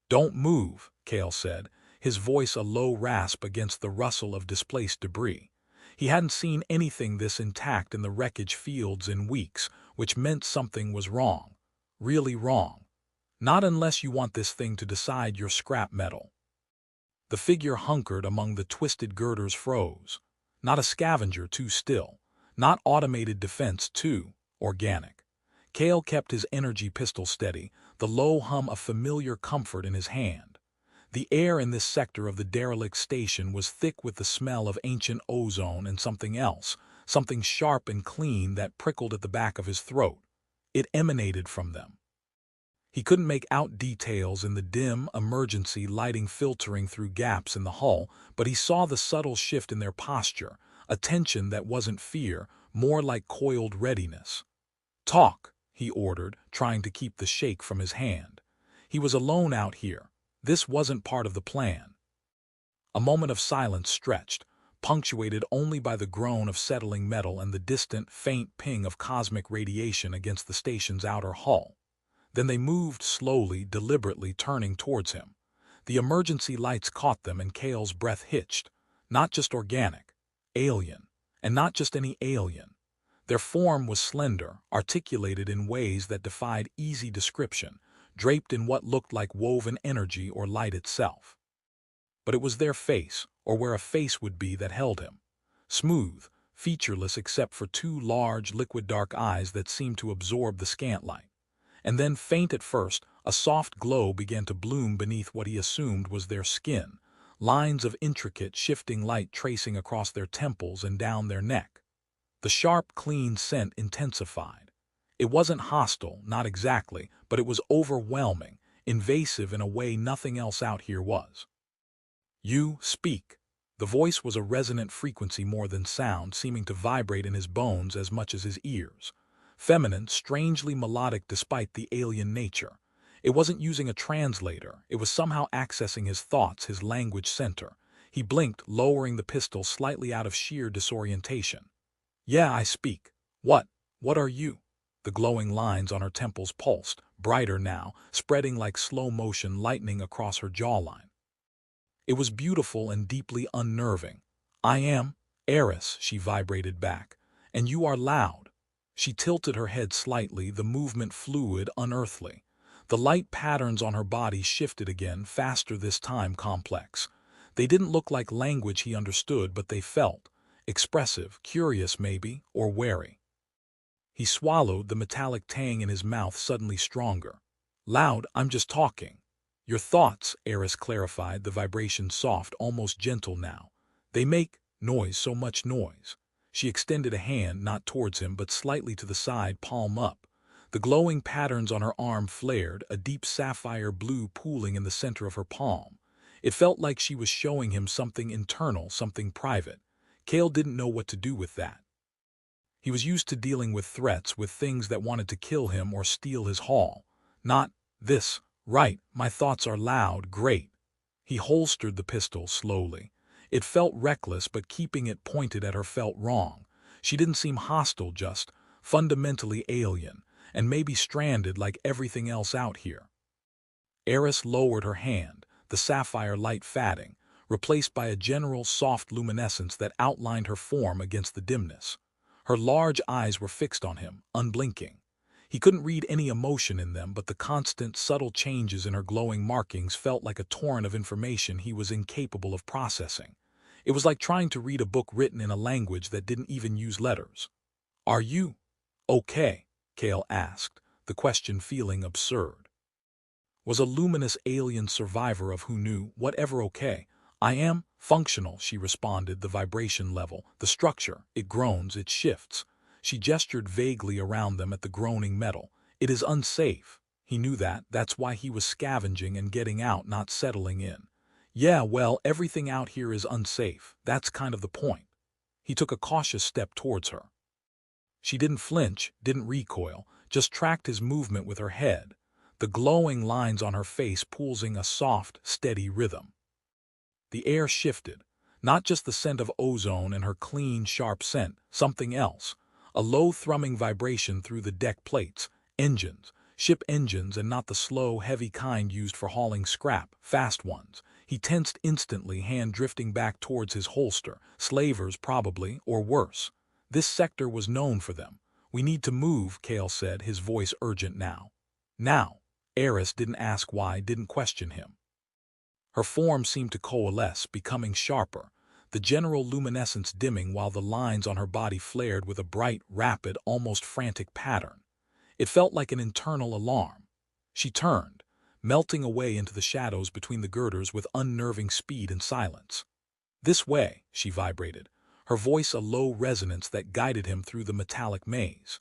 "Don't move," Kale said, his voice a low rasp against the rustle of displaced debris. He hadn't seen anything this intact in the wreckage fields in weeks, which meant something was wrong. Really wrong. Not unless you want this thing to decide your scrap metal. The figure hunkered among the twisted girders froze. Not a scavenger, too still. Not automated defense, too organic. Kale kept his energy pistol steady, the low hum of familiar comfort in his hand. The air in this sector of the derelict station was thick with the smell of ancient ozone and something else, something sharp and clean that prickled at the back of his throat. It emanated from them. He couldn't make out details in the dim, emergency lighting filtering through gaps in the hull, but he saw the subtle shift in their posture, a tension that wasn't fear, more like coiled readiness. "Talk," he ordered, trying to keep the shake from his hand. He was alone out here. This wasn't part of the plan. A moment of silence stretched, punctuated only by the groan of settling metal and the distant, faint ping of cosmic radiation against the station's outer hull. Then they moved slowly, deliberately turning towards him. The emergency lights caught them and Kale's breath hitched. Not just organic. Alien. And not just any alien. Their form was slender, articulated in ways that defied easy description, draped in what looked like woven energy or light itself. But it was their face, or where a face would be, that held him. Smooth, featureless except for two large, liquid-dark eyes that seemed to absorb the scant light. And then, faint at first, a soft glow began to bloom beneath what he assumed was their skin, lines of intricate, shifting light tracing across their temples and down their neck. The sharp, clean scent intensified. It wasn't hostile, not exactly, but it was overwhelming, invasive in a way nothing else out here was. "You speak." The voice was a resonant frequency more than sound, seeming to vibrate in his bones as much as his ears. Feminine, strangely melodic despite the alien nature. It wasn't using a translator, it was somehow accessing his thoughts, his language center. He blinked, lowering the pistol slightly out of sheer disorientation. "Yeah, I speak. What are you?" The glowing lines on her temples pulsed, brighter now, spreading like slow-motion lightning across her jawline. It was beautiful and deeply unnerving. "I am Eris," she vibrated back. "And you are loud." She tilted her head slightly, the movement fluid, unearthly. The light patterns on her body shifted again, faster this time, complex. They didn't look like language he understood, but they felt. Expressive, curious maybe, or wary. He swallowed, the metallic tang in his mouth suddenly stronger. "Loud, I'm just talking." "Your thoughts," Eris clarified, the vibration soft, almost gentle now. "They make noise, so much noise." She extended a hand, not towards him, but slightly to the side, palm up. The glowing patterns on her arm flared, a deep sapphire blue pooling in the center of her palm. It felt like she was showing him something internal, something private. Kale didn't know what to do with that. He was used to dealing with threats, with things that wanted to kill him or steal his haul. Not this. "Right, my thoughts are loud, great." He holstered the pistol slowly. It felt reckless, but keeping it pointed at her felt wrong. She didn't seem hostile, just fundamentally alien, and maybe stranded like everything else out here. Eris lowered her hand, the sapphire light fading, replaced by a general soft luminescence that outlined her form against the dimness. Her large eyes were fixed on him, unblinking. He couldn't read any emotion in them, but the constant, subtle changes in her glowing markings felt like a torrent of information he was incapable of processing. It was like trying to read a book written in a language that didn't even use letters. "Are you okay?" Kale asked, the question feeling absurd. Was a luminous alien survivor of who knew, whatever okay. "I am functional," she responded, the vibration level, the structure, it groans, it shifts. She gestured vaguely around them at the groaning metal. "It is unsafe." He knew that, that's why he was scavenging and getting out, not settling in. "Yeah, well, everything out here is unsafe, that's kind of the point." He took a cautious step towards her. She didn't flinch, didn't recoil, just tracked his movement with her head, the glowing lines on her face pulsing a soft, steady rhythm. The air shifted, not just the scent of ozone and her clean, sharp scent, something else. A low thrumming vibration through the deck plates, engines, Ship engines, and not the slow, heavy kind used for hauling scrap, fast ones. He tensed instantly, hand drifting back towards his holster. Slavers, probably, or worse. This sector was known for them. "We need to move," Kale said, his voice urgent now. Now. Eris didn't ask why, didn't question him. Her form seemed to coalesce, becoming sharper, the general luminescence dimming while the lines on her body flared with a bright, rapid, almost frantic pattern. It felt like an internal alarm. She turned, melting away into the shadows between the girders with unnerving speed and silence. "This way," she vibrated, her voice a low resonance that guided him through the metallic maze.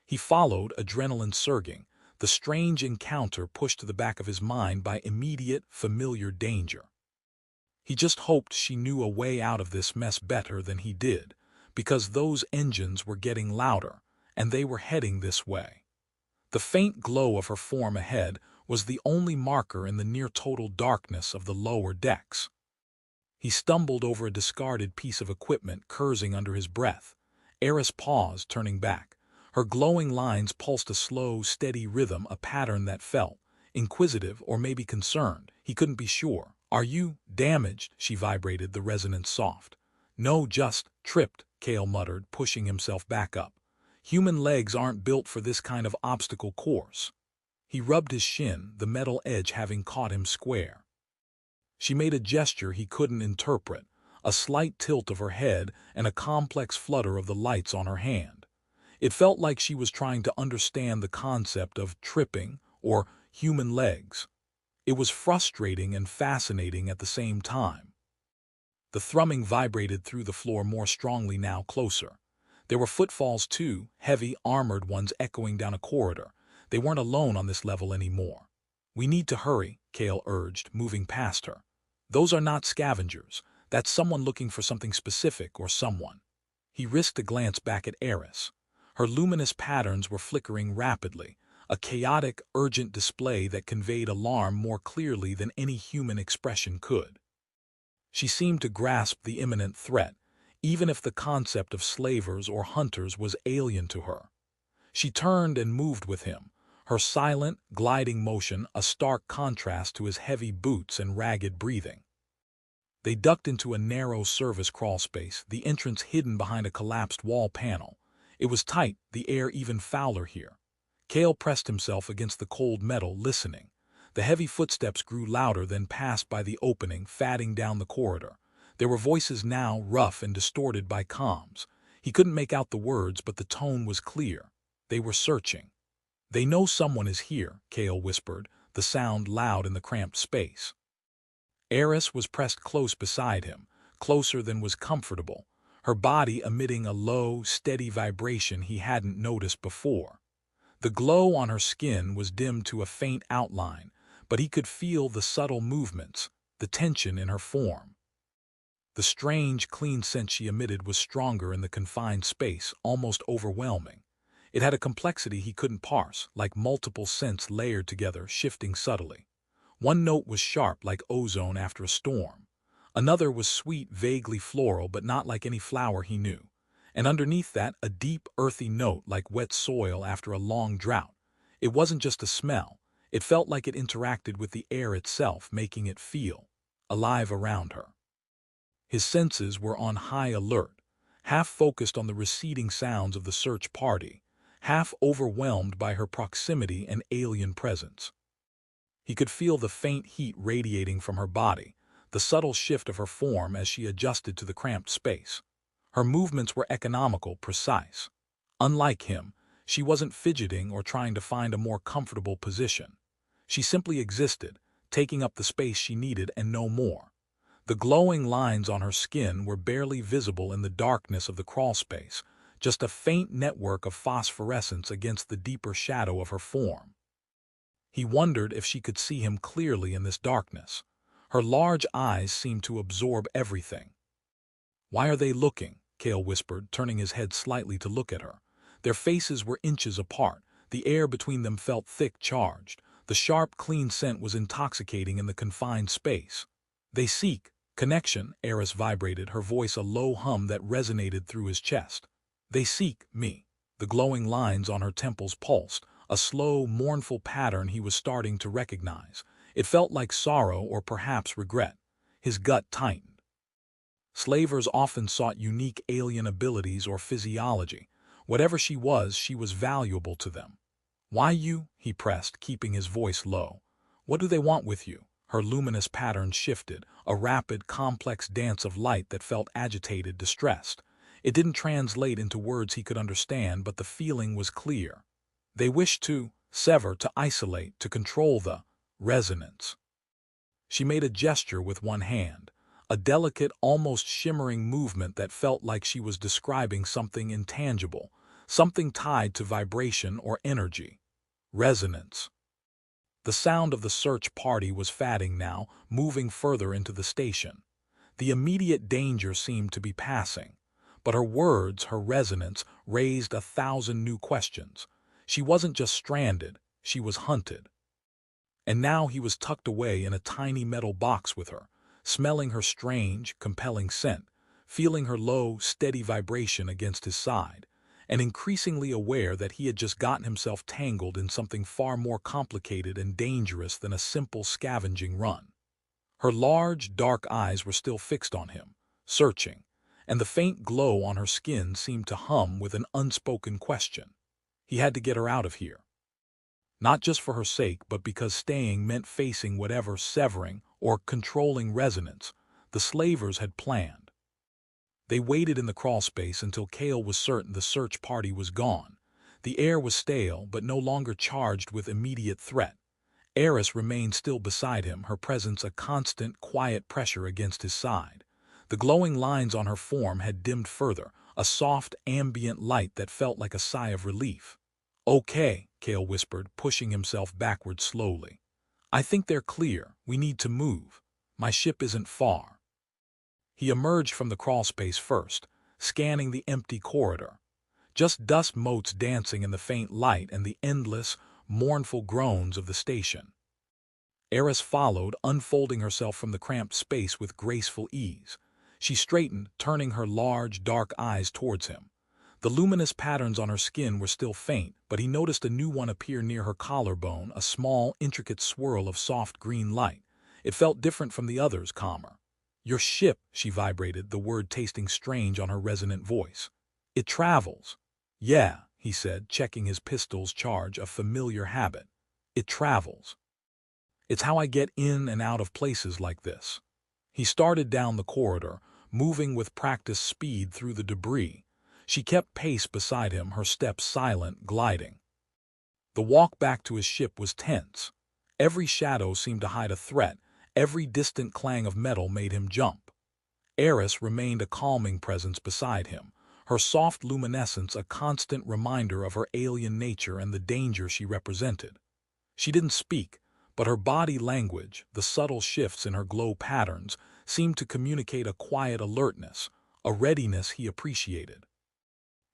He followed, adrenaline surging. The strange encounter pushed to the back of his mind by immediate, familiar danger. He just hoped she knew a way out of this mess better than he did, because those engines were getting louder, and they were heading this way. The faint glow of her form ahead was the only marker in the near-total darkness of the lower decks. He stumbled over a discarded piece of equipment, cursing under his breath. Eris paused, turning back. Her glowing lines pulsed a slow, steady rhythm, a pattern that felt inquisitive or maybe concerned. He couldn't be sure. "Are you damaged?" she vibrated, the resonance soft. "No, just tripped," Kale muttered, pushing himself back up. "Human legs aren't built for this kind of obstacle course." He rubbed his shin, the metal edge having caught him square. She made a gesture he couldn't interpret, a slight tilt of her head and a complex flutter of the lights on her hand. It felt like she was trying to understand the concept of tripping or human legs. It was frustrating and fascinating at the same time. The thrumming vibrated through the floor more strongly now, closer. There were footfalls too, heavy, armored ones echoing down a corridor. They weren't alone on this level anymore. "We need to hurry," Kale urged, moving past her. "Those are not scavengers. That's someone looking for something specific or someone." He risked a glance back at Eris. Her luminous patterns were flickering rapidly, a chaotic, urgent display that conveyed alarm more clearly than any human expression could. She seemed to grasp the imminent threat, even if the concept of slavers or hunters was alien to her. She turned and moved with him, her silent, gliding motion a stark contrast to his heavy boots and ragged breathing. They ducked into a narrow service crawlspace, the entrance hidden behind a collapsed wall panel. It was tight, the air even fouler here. Kale pressed himself against the cold metal, listening. The heavy footsteps grew louder, then passed by the opening, fatting down the corridor. There were voices now, rough and distorted by comms. He couldn't make out the words, but the tone was clear. They were searching. "They know someone is here," Kale whispered, the sound loud in the cramped space. Eris was pressed close beside him, closer than was comfortable, her body emitting a low, steady vibration he hadn't noticed before. The glow on her skin was dimmed to a faint outline, but he could feel the subtle movements, the tension in her form. The strange, clean scent she emitted was stronger in the confined space, almost overwhelming. It had a complexity he couldn't parse, like multiple scents layered together, shifting subtly. One note was sharp, like ozone after a storm. Another was sweet, vaguely floral, but not like any flower he knew. And underneath that, a deep, earthy note like wet soil after a long drought. It wasn't just a smell. It felt like it interacted with the air itself, making it feel alive around her. His senses were on high alert, half focused on the receding sounds of the search party, half overwhelmed by her proximity and alien presence. He could feel the faint heat radiating from her body, the subtle shift of her form as she adjusted to the cramped space. Her movements were economical, precise. Unlike him, she wasn't fidgeting or trying to find a more comfortable position. She simply existed, taking up the space she needed and no more. The glowing lines on her skin were barely visible in the darkness of the crawlspace, just a faint network of phosphorescence against the deeper shadow of her form. He wondered if she could see him clearly in this darkness. Her large eyes seemed to absorb everything. "Why are they looking?" Kale whispered, turning his head slightly to look at her. Their faces were inches apart. The air between them felt thick, charged. The sharp, clean scent was intoxicating in the confined space. "They seek connection," Eris vibrated, her voice a low hum that resonated through his chest. "They seek me." The glowing lines on her temples pulsed, a slow, mournful pattern he was starting to recognize. It felt like sorrow or perhaps regret. His gut tightened. Slavers often sought unique alien abilities or physiology. Whatever she was valuable to them. "Why you?" he pressed, keeping his voice low. "What do they want with you?" Her luminous pattern shifted, a rapid, complex dance of light that felt agitated, distressed. It didn't translate into words he could understand, but the feeling was clear. They wished to sever, to isolate, to control the resonance. She made a gesture with one hand, a delicate, almost shimmering movement that felt like she was describing something intangible, something tied to vibration or energy. Resonance. The sound of the search party was fading now, moving further into the station. The immediate danger seemed to be passing. But her words, her resonance, raised 1,000 new questions. She wasn't just stranded, she was hunted. And now he was tucked away in a tiny metal box with her, smelling her strange, compelling scent, feeling her low, steady vibration against his side, and increasingly aware that he had just gotten himself tangled in something far more complicated and dangerous than a simple scavenging run. Her large, dark eyes were still fixed on him, searching, and the faint glow on her skin seemed to hum with an unspoken question. He had to get her out of here. Not just for her sake, but because staying meant facing whatever severing or controlling resonance the slavers had planned. They waited in the crawlspace until Cale was certain the search party was gone. The air was stale, but no longer charged with immediate threat. Eris remained still beside him, her presence a constant, quiet pressure against his side. The glowing lines on her form had dimmed further, a soft, ambient light that felt like a sigh of relief. "Okay," Cale whispered, pushing himself backward slowly. "I think they're clear. We need to move. My ship isn't far." He emerged from the crawlspace first, scanning the empty corridor. Just dust motes dancing in the faint light and the endless, mournful groans of the station. Eris followed, unfolding herself from the cramped space with graceful ease. She straightened, turning her large, dark eyes towards him. The luminous patterns on her skin were still faint, but he noticed a new one appear near her collarbone, a small, intricate swirl of soft green light. It felt different from the others, calmer. "Your ship," she vibrated, the word tasting strange on her resonant voice. "It travels." "Yeah," he said, checking his pistol's charge, a familiar habit. "It travels. It's how I get in and out of places like this." He started down the corridor, moving with practiced speed through the debris. She kept pace beside him, her steps silent, gliding. The walk back to his ship was tense. Every shadow seemed to hide a threat, every distant clang of metal made him jump. Eris remained a calming presence beside him, her soft luminescence a constant reminder of her alien nature and the danger she represented. She didn't speak, but her body language, the subtle shifts in her glow patterns, seemed to communicate a quiet alertness, a readiness he appreciated.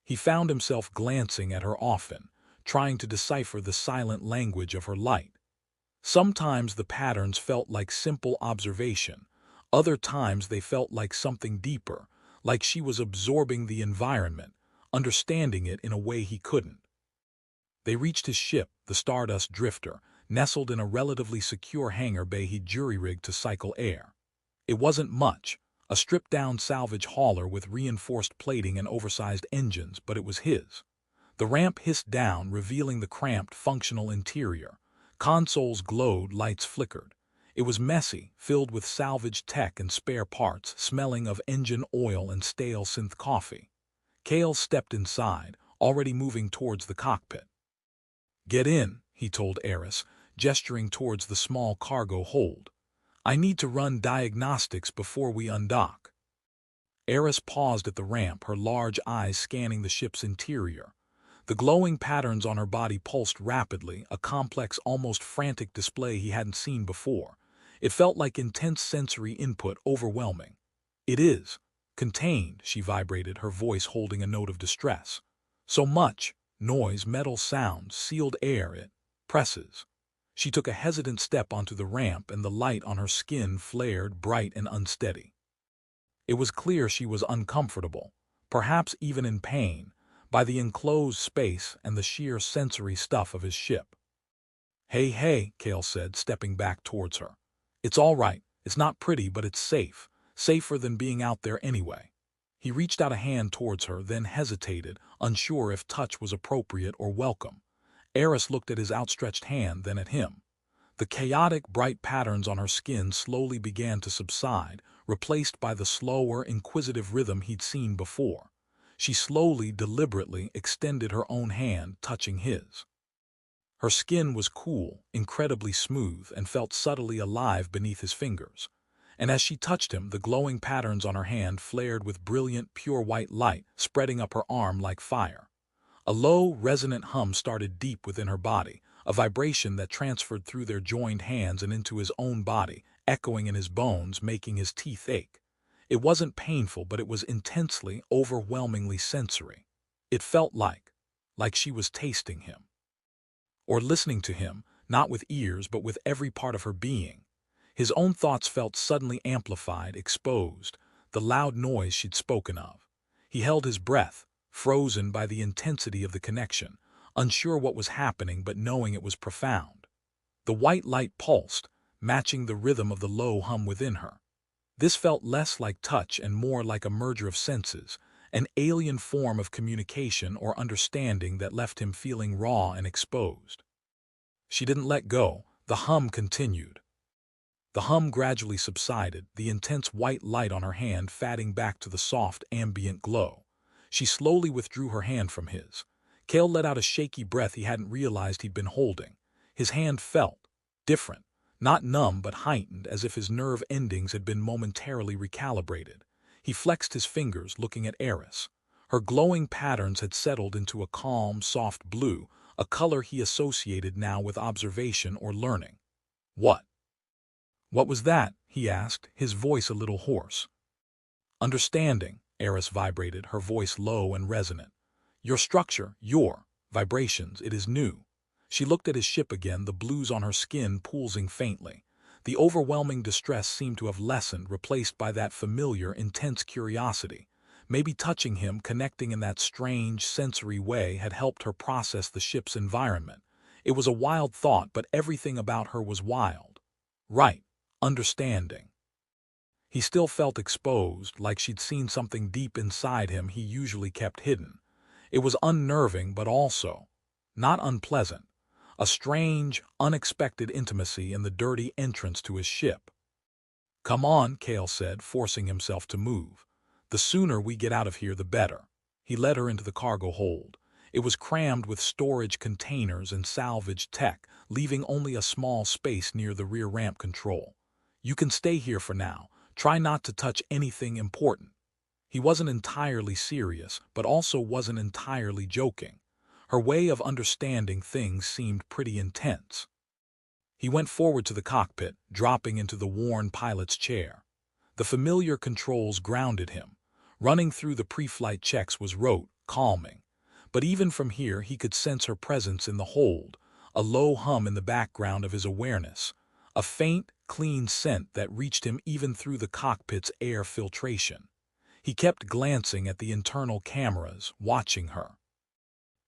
He found himself glancing at her often, trying to decipher the silent language of her light. Sometimes the patterns felt like simple observation, other times they felt like something deeper, like she was absorbing the environment, understanding it in a way he couldn't. They reached his ship, the Stardust Drifter, nestled in a relatively secure hangar bay he'd jury-rigged to cycle air. It wasn't much, a stripped-down salvage hauler with reinforced plating and oversized engines, but it was his. The ramp hissed down, revealing the cramped, functional interior. Consoles glowed, lights flickered. It was messy, filled with salvaged tech and spare parts, smelling of engine oil and stale synth coffee. Cale stepped inside, already moving towards the cockpit. "Get in," he told Eris, gesturing towards the small cargo hold. "I need to run diagnostics before we undock." Eris paused at the ramp, her large eyes scanning the ship's interior. The glowing patterns on her body pulsed rapidly, a complex, almost frantic display he hadn't seen before. It felt like intense sensory input, overwhelming. "It is contained," she vibrated, her voice holding a note of distress. "So much noise, metal sounds, sealed air, it presses." She took a hesitant step onto the ramp, and the light on her skin flared, bright and unsteady. It was clear she was uncomfortable, perhaps even in pain, by the enclosed space and the sheer sensory stuff of his ship. "Hey, hey," Kale said, stepping back towards her. "It's all right. It's not pretty, but it's safe. Safer than being out there anyway." He reached out a hand towards her, then hesitated, unsure if touch was appropriate or welcome. Eris looked at his outstretched hand, then at him. The chaotic, bright patterns on her skin slowly began to subside, replaced by the slower, inquisitive rhythm he'd seen before. She slowly, deliberately extended her own hand, touching his. Her skin was cool, incredibly smooth, and felt subtly alive beneath his fingers. And as she touched him, the glowing patterns on her hand flared with brilliant, pure white light, spreading up her arm like fire. A low, resonant hum started deep within her body, a vibration that transferred through their joined hands and into his own body, echoing in his bones, making his teeth ache. It wasn't painful, but it was intensely, overwhelmingly sensory. It felt like she was tasting him. Or listening to him, not with ears but with every part of her being. His own thoughts felt suddenly amplified, exposed, the loud noise she'd spoken of. He held his breath, frozen by the intensity of the connection, unsure what was happening but knowing it was profound. The white light pulsed, matching the rhythm of the low hum within her. This felt less like touch and more like a merger of senses, an alien form of communication or understanding that left him feeling raw and exposed. She didn't let go. The hum continued. The hum gradually subsided, the intense white light on her hand fading back to the soft, ambient glow. She slowly withdrew her hand from his. Kale let out a shaky breath he hadn't realized he'd been holding. His hand felt different, not numb but heightened, as if his nerve endings had been momentarily recalibrated. He flexed his fingers, looking at Eris. Her glowing patterns had settled into a calm, soft blue, a color he associated now with observation or learning. "What was that?" he asked, his voice a little hoarse. "Understanding," Eris vibrated, her voice low and resonant. "Your structure, your vibrations, it is new." She looked at his ship again, the blues on her skin pulsing faintly. The overwhelming distress seemed to have lessened, replaced by that familiar, intense curiosity. Maybe touching him, connecting in that strange, sensory way, had helped her process the ship's environment. It was a wild thought, but everything about her was wild. Right. Understanding. He still felt exposed, like she'd seen something deep inside him he usually kept hidden. It was unnerving, but also not unpleasant. A strange, unexpected intimacy in the dirty entrance to his ship. "Come on," Kale said, forcing himself to move. "The sooner we get out of here, the better." He led her into the cargo hold. It was crammed with storage containers and salvage tech, leaving only a small space near the rear ramp control. "You can stay here for now. Try not to touch anything important." He wasn't entirely serious, but also wasn't entirely joking. Her way of understanding things seemed pretty intense. He went forward to the cockpit, dropping into the worn pilot's chair. The familiar controls grounded him. Running through the pre-flight checks was rote, calming. But even from here he could sense her presence in the hold, a low hum in the background of his awareness, a faint, clean scent that reached him even through the cockpit's air filtration. He kept glancing at the internal cameras, watching her.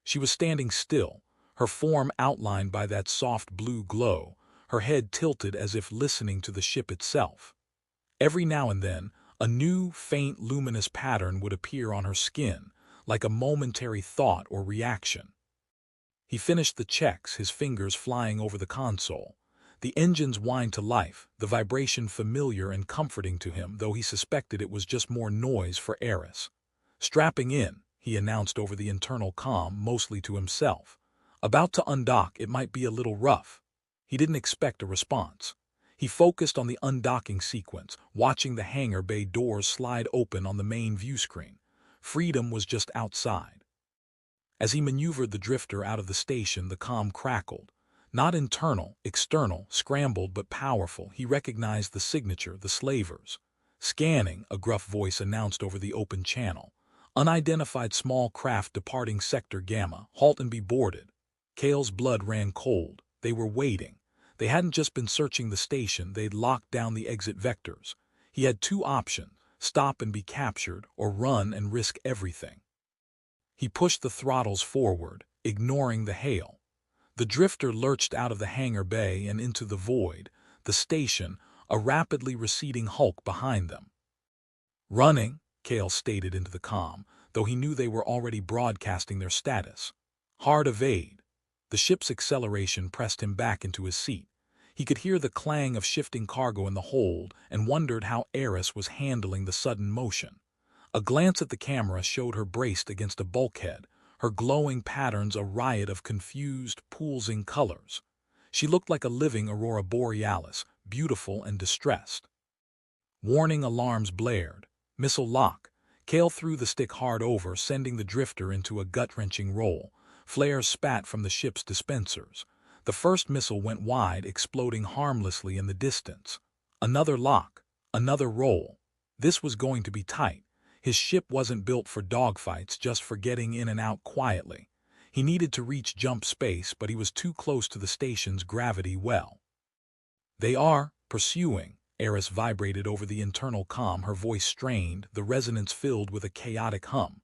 She was standing still, her form outlined by that soft blue glow, her head tilted as if listening to the ship itself. Every now and then, a new, faint, luminous pattern would appear on her skin, like a momentary thought or reaction. He finished the checks, his fingers flying over the console. The engines whined to life, the vibration familiar and comforting to him, though he suspected it was just more noise for Eris. "Strapping in," he announced over the internal comm, mostly to himself. "About to undock, it might be a little rough." He didn't expect a response. He focused on the undocking sequence, watching the hangar bay doors slide open on the main view screen. Freedom was just outside. As he maneuvered the drifter out of the station, the comm crackled. Not internal, external, scrambled but powerful. He recognized the signature, the slaver's. "Scanning," a gruff voice announced over the open channel. "Unidentified small craft departing Sector Gamma. Halt and be boarded." Kale's blood ran cold. They were waiting. They hadn't just been searching the station, they'd locked down the exit vectors. He had two options: stop and be captured, or run and risk everything. He pushed the throttles forward, ignoring the hail. The drifter lurched out of the hangar bay and into the void, the station, a rapidly receding hulk behind them. "Running," Cale stated into the comm, though he knew they were already broadcasting their status. "Hard evade." The ship's acceleration pressed him back into his seat. He could hear the clang of shifting cargo in the hold and wondered how Eris was handling the sudden motion. A glance at the camera showed her braced against a bulkhead, her glowing patterns a riot of confused, pulsing colors. She looked like a living aurora borealis, beautiful and distressed. Warning alarms blared. Missile lock. Cale threw the stick hard over, sending the drifter into a gut-wrenching roll. Flares spat from the ship's dispensers. The first missile went wide, exploding harmlessly in the distance. Another lock. Another roll. This was going to be tight. His ship wasn't built for dogfights, just for getting in and out quietly. He needed to reach jump space, but he was too close to the station's gravity well. "They are pursuing," Eris vibrated over the internal comm, her voice strained, the resonance filled with a chaotic hum.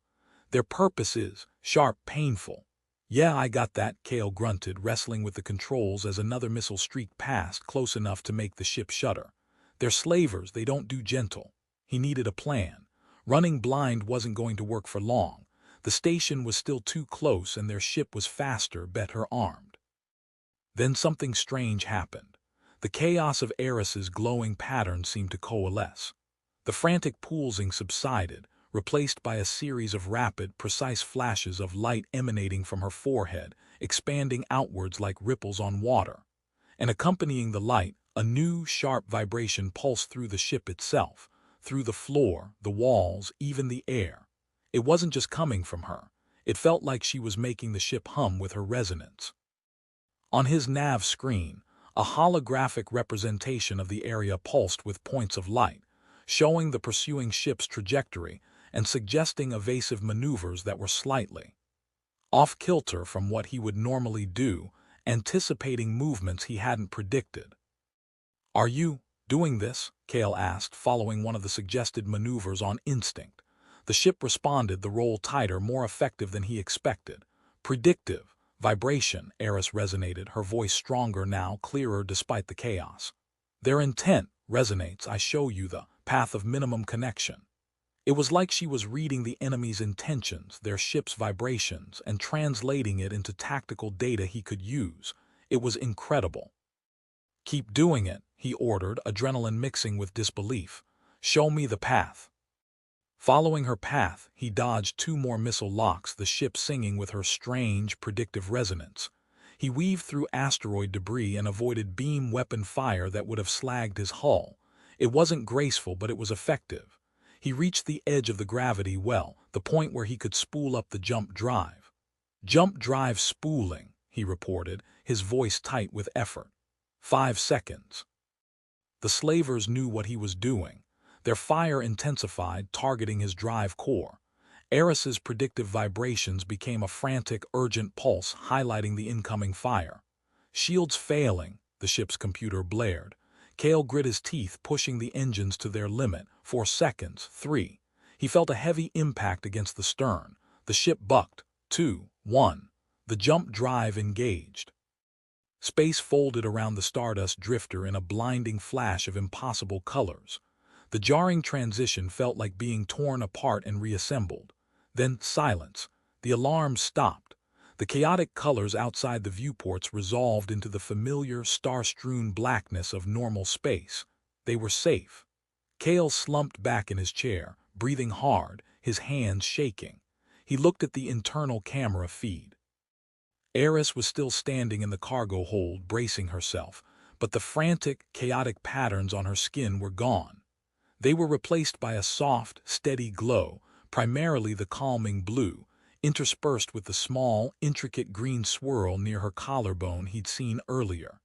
"Their purpose is sharp, painful." "Yeah, I got that," Cale grunted, wrestling with the controls as another missile streaked past, close enough to make the ship shudder. "They're slavers, they don't do gentle." He needed a plan. Running blind wasn't going to work for long. The station was still too close and their ship was faster, bet her armed. Then something strange happened. The chaos of Eris's glowing patterns seemed to coalesce. The frantic pulsing subsided, replaced by a series of rapid, precise flashes of light emanating from her forehead, expanding outwards like ripples on water. And accompanying the light, a new, sharp vibration pulsed through the ship itself, through the floor, the walls, even the air. It wasn't just coming from her. It felt like she was making the ship hum with her resonance. On his nav screen, a holographic representation of the area pulsed with points of light, showing the pursuing ship's trajectory and suggesting evasive maneuvers that were slightly off-kilter from what he would normally do, anticipating movements he hadn't predicted. "Are you doing this?" Cale asked, following one of the suggested maneuvers on instinct. The ship responded, the roll tighter, more effective than he expected. "Predictive. Vibration," Eris resonated, her voice stronger now, clearer despite the chaos. "Their intent resonates. I show you the path of minimum connection." It was like she was reading the enemy's intentions, their ship's vibrations, and translating it into tactical data he could use. It was incredible. "Keep doing it," he ordered, adrenaline mixing with disbelief. "Show me the path." Following her path, he dodged two more missile locks, the ship singing with her strange, predictive resonance. He weaved through asteroid debris and avoided beam weapon fire that would have slagged his hull. It wasn't graceful, but it was effective. He reached the edge of the gravity well, the point where he could spool up the jump drive. "Jump drive spooling," he reported, his voice tight with effort. 5 seconds. The slavers knew what he was doing. Their fire intensified, targeting his drive core. Eris's predictive vibrations became a frantic, urgent pulse, highlighting the incoming fire. "Shields failing," the ship's computer blared. Cale grit his teeth, pushing the engines to their limit. 4 seconds. 3. He felt a heavy impact against the stern. The ship bucked. 2, 1. The jump drive engaged. Space folded around the Stardust drifter in a blinding flash of impossible colors. The jarring transition felt like being torn apart and reassembled. Then silence. The alarms stopped. The chaotic colors outside the viewports resolved into the familiar, star-strewn blackness of normal space. They were safe. Cale slumped back in his chair, breathing hard, his hands shaking. He looked at the internal camera feed. Eris was still standing in the cargo hold, bracing herself, but the frantic, chaotic patterns on her skin were gone. They were replaced by a soft, steady glow, primarily the calming blue, interspersed with the small, intricate green swirl near her collarbone he'd seen earlier.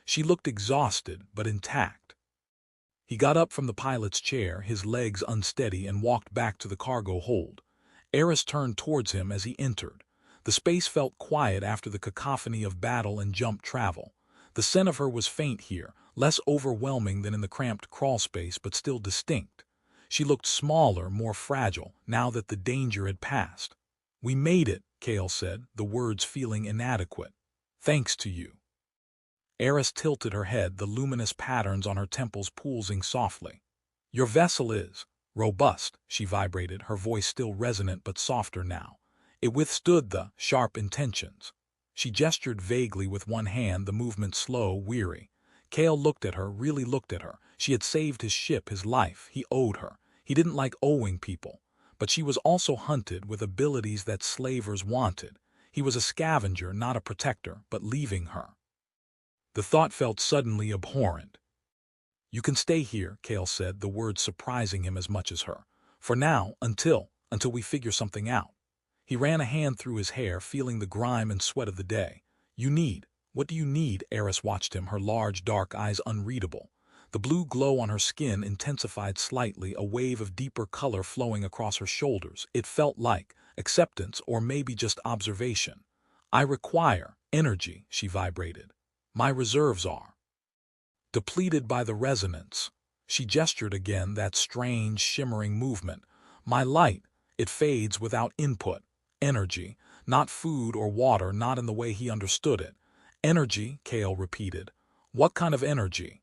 She looked exhausted, but intact. He got up from the pilot's chair, his legs unsteady, and walked back to the cargo hold. Eris turned towards him as he entered. The space felt quiet after the cacophony of battle and jump travel. The scent of her was faint here, less overwhelming than in the cramped crawl space, but still distinct. She looked smaller, more fragile, now that the danger had passed. We made it, Kale said, the words feeling inadequate. Thanks to you. Eris tilted her head, the luminous patterns on her temples pulsing softly. Your vessel is robust, she vibrated, her voice still resonant but softer now. It withstood the sharp intentions. She gestured vaguely with one hand, the movement slow, weary. Kale looked at her, really looked at her. She had saved his ship, his life. He owed her. He didn't like owing people. But she was also hunted with abilities that slavers wanted. He was a scavenger, not a protector, but leaving her. The thought felt suddenly abhorrent. You can stay here, Kale said, the words surprising him as much as her. For now, until we figure something out. He ran a hand through his hair, feeling the grime and sweat of the day. What do you need? Eris watched him, her large dark eyes unreadable. The blue glow on her skin intensified slightly, a wave of deeper color flowing across her shoulders. It felt like acceptance, or maybe just observation. I require energy, she vibrated. My reserves are depleted by the resonance. She gestured again, that strange, shimmering movement. My light, it fades without input. Energy, not food or water, not in the way he understood it. Energy, Kale repeated. What kind of energy?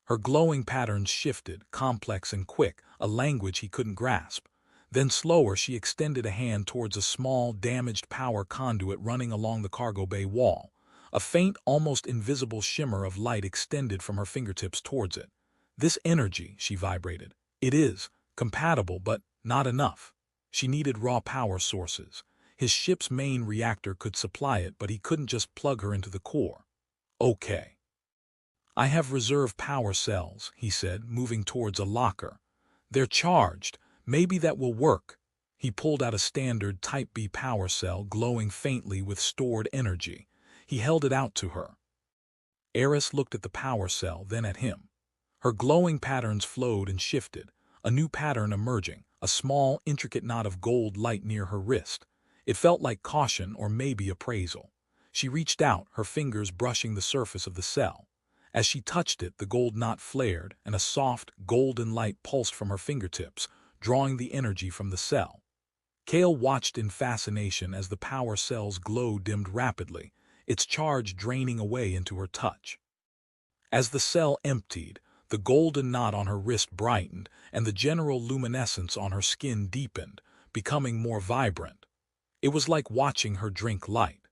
Her glowing patterns shifted, complex and quick, a language he couldn't grasp. Then slower, she extended a hand towards a small, damaged power conduit running along the cargo bay wall. A faint, almost invisible shimmer of light extended from her fingertips towards it. This energy, she vibrated. It is compatible, but not enough. She needed raw power sources. His ship's main reactor could supply it, but he couldn't just plug her into the core. Okay. I have reserve power cells, he said, moving towards a locker. They're charged. Maybe that will work. He pulled out a standard Type B power cell, glowing faintly with stored energy. He held it out to her. Eris looked at the power cell, then at him. Her glowing patterns flowed and shifted, a new pattern emerging, a small, intricate knot of gold light near her wrist. It felt like caution or maybe appraisal. She reached out, her fingers brushing the surface of the cell. As she touched it, the gold knot flared, and a soft, golden light pulsed from her fingertips, drawing the energy from the cell. Kale watched in fascination as the power cell's glow dimmed rapidly, its charge draining away into her touch. As the cell emptied, the golden knot on her wrist brightened, and the general luminescence on her skin deepened, becoming more vibrant. It was like watching her drink light.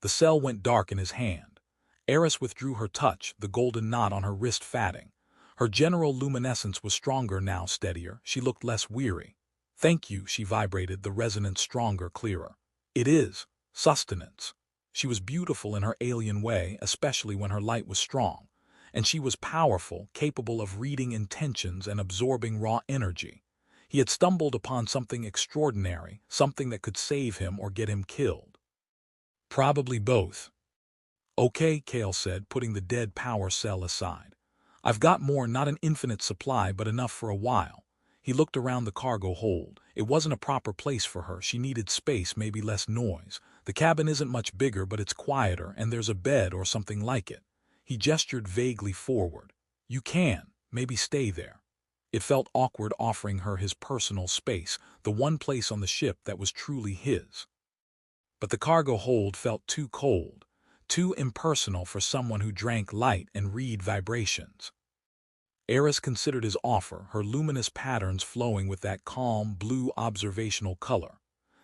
The cell went dark in his hand. Eris withdrew her touch, the golden knot on her wrist fading. Her general luminescence was stronger now, steadier. She looked less weary. Thank you, she vibrated, the resonance stronger, clearer. It is sustenance. She was beautiful in her alien way, especially when her light was strong. And she was powerful, capable of reading intentions and absorbing raw energy. He had stumbled upon something extraordinary, something that could save him or get him killed. Probably both. Okay, Kale said, putting the dead power cell aside. I've got more, not an infinite supply, but enough for a while. He looked around the cargo hold. It wasn't a proper place for her. She needed space, maybe less noise. The cabin isn't much bigger, but it's quieter, and there's a bed or something like it. He gestured vaguely forward. You can, maybe stay there. It felt awkward offering her his personal space, the one place on the ship that was truly his. But the cargo hold felt too cold, too impersonal for someone who drank light and read vibrations. Eris considered his offer, her luminous patterns flowing with that calm, blue observational color.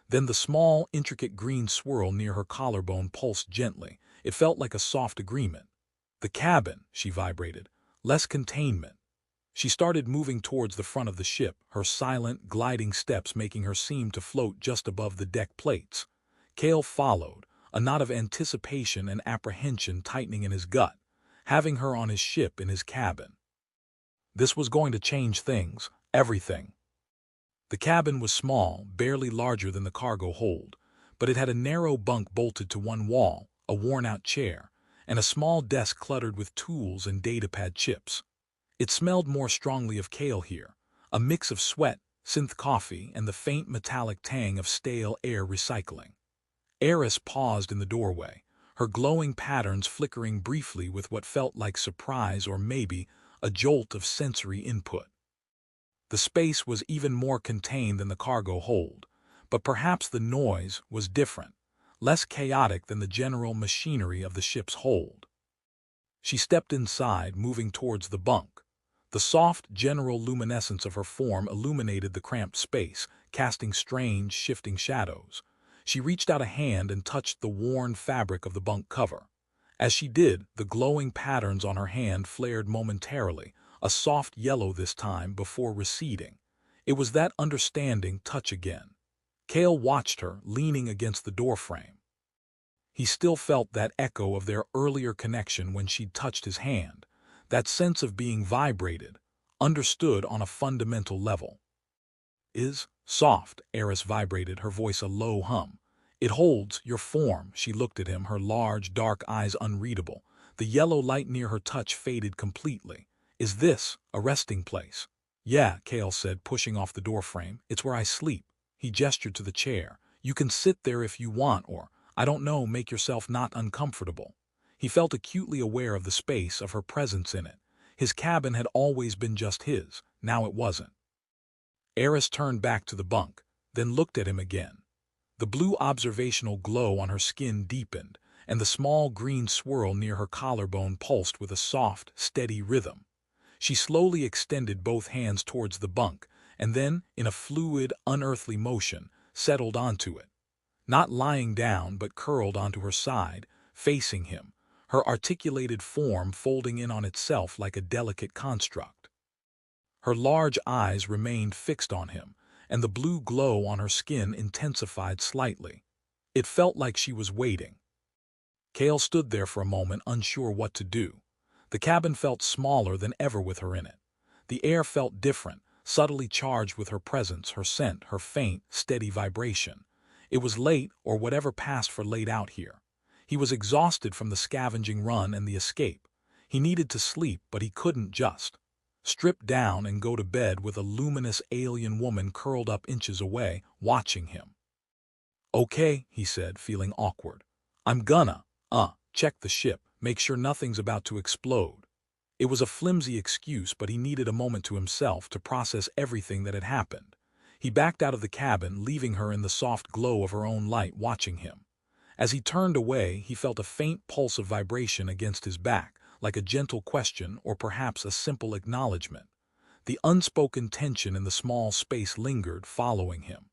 Then the small, intricate green swirl near her collarbone pulsed gently. It felt like a soft agreement. The cabin, she vibrated. Less containment. She started moving towards the front of the ship, her silent, gliding steps making her seem to float just above the deck plates. Kale followed, a knot of anticipation and apprehension tightening in his gut, having her on his ship in his cabin. This was going to change things, everything. The cabin was small, barely larger than the cargo hold, but it had a narrow bunk bolted to one wall, a worn-out chair, and a small desk cluttered with tools and datapad chips. It smelled more strongly of Kale here, a mix of sweat, synth coffee, and the faint metallic tang of stale air recycling. Eris paused in the doorway, her glowing patterns flickering briefly with what felt like surprise or maybe a jolt of sensory input. The space was even more contained than the cargo hold, But perhaps the noise was different, less chaotic than the general machinery of the ship's hold. She stepped inside, moving towards the bunk. The soft, general luminescence of her form illuminated the cramped space, casting strange, shifting shadows. She reached out a hand and touched the worn fabric of the bunk cover. As she did, the glowing patterns on her hand flared momentarily, a soft yellow this time before receding. It was that understanding touch again. Cale watched her, leaning against the doorframe. He still felt that echo of their earlier connection when she'd touched his hand, that sense of being vibrated, understood on a fundamental level. Is soft, Eris vibrated, her voice a low hum. It holds your form. She looked at him, her large, dark eyes unreadable. The yellow light near her touch faded completely. Is this a resting place? Yeah, Cale said, pushing off the doorframe. It's where I sleep. He gestured to the chair. You can sit there if you want, or, I don't know, make yourself not uncomfortable. He felt acutely aware of the space, of her presence in it. His cabin had always been just his. Now it wasn't. Eris turned back to the bunk, then looked at him again. The blue observational glow on her skin deepened, and the small green swirl near her collarbone pulsed with a soft, steady rhythm. She slowly extended both hands towards the bunk, and then, in a fluid, unearthly motion, settled onto it. Not lying down, but curled onto her side, facing him, her articulated form folding in on itself like a delicate construct. Her large eyes remained fixed on him, and the blue glow on her skin intensified slightly. It felt like she was waiting. Cale stood there for a moment, unsure what to do. The cabin felt smaller than ever with her in it. The air felt different, subtly charged with her presence, her scent, her faint, steady vibration. It was late, or whatever passed for late out here. He was exhausted from the scavenging run and the escape. He needed to sleep, but he couldn't just strip down and go to bed with a luminous alien woman curled up inches away, watching him. Okay, he said, feeling awkward. I'm gonna, check the ship, make sure nothing's about to explode. It was a flimsy excuse, but he needed a moment to himself to process everything that had happened. He backed out of the cabin, leaving her in the soft glow of her own light, watching him. As he turned away, he felt a faint pulse of vibration against his back, like a gentle question or perhaps a simple acknowledgement. The unspoken tension in the small space lingered, following him.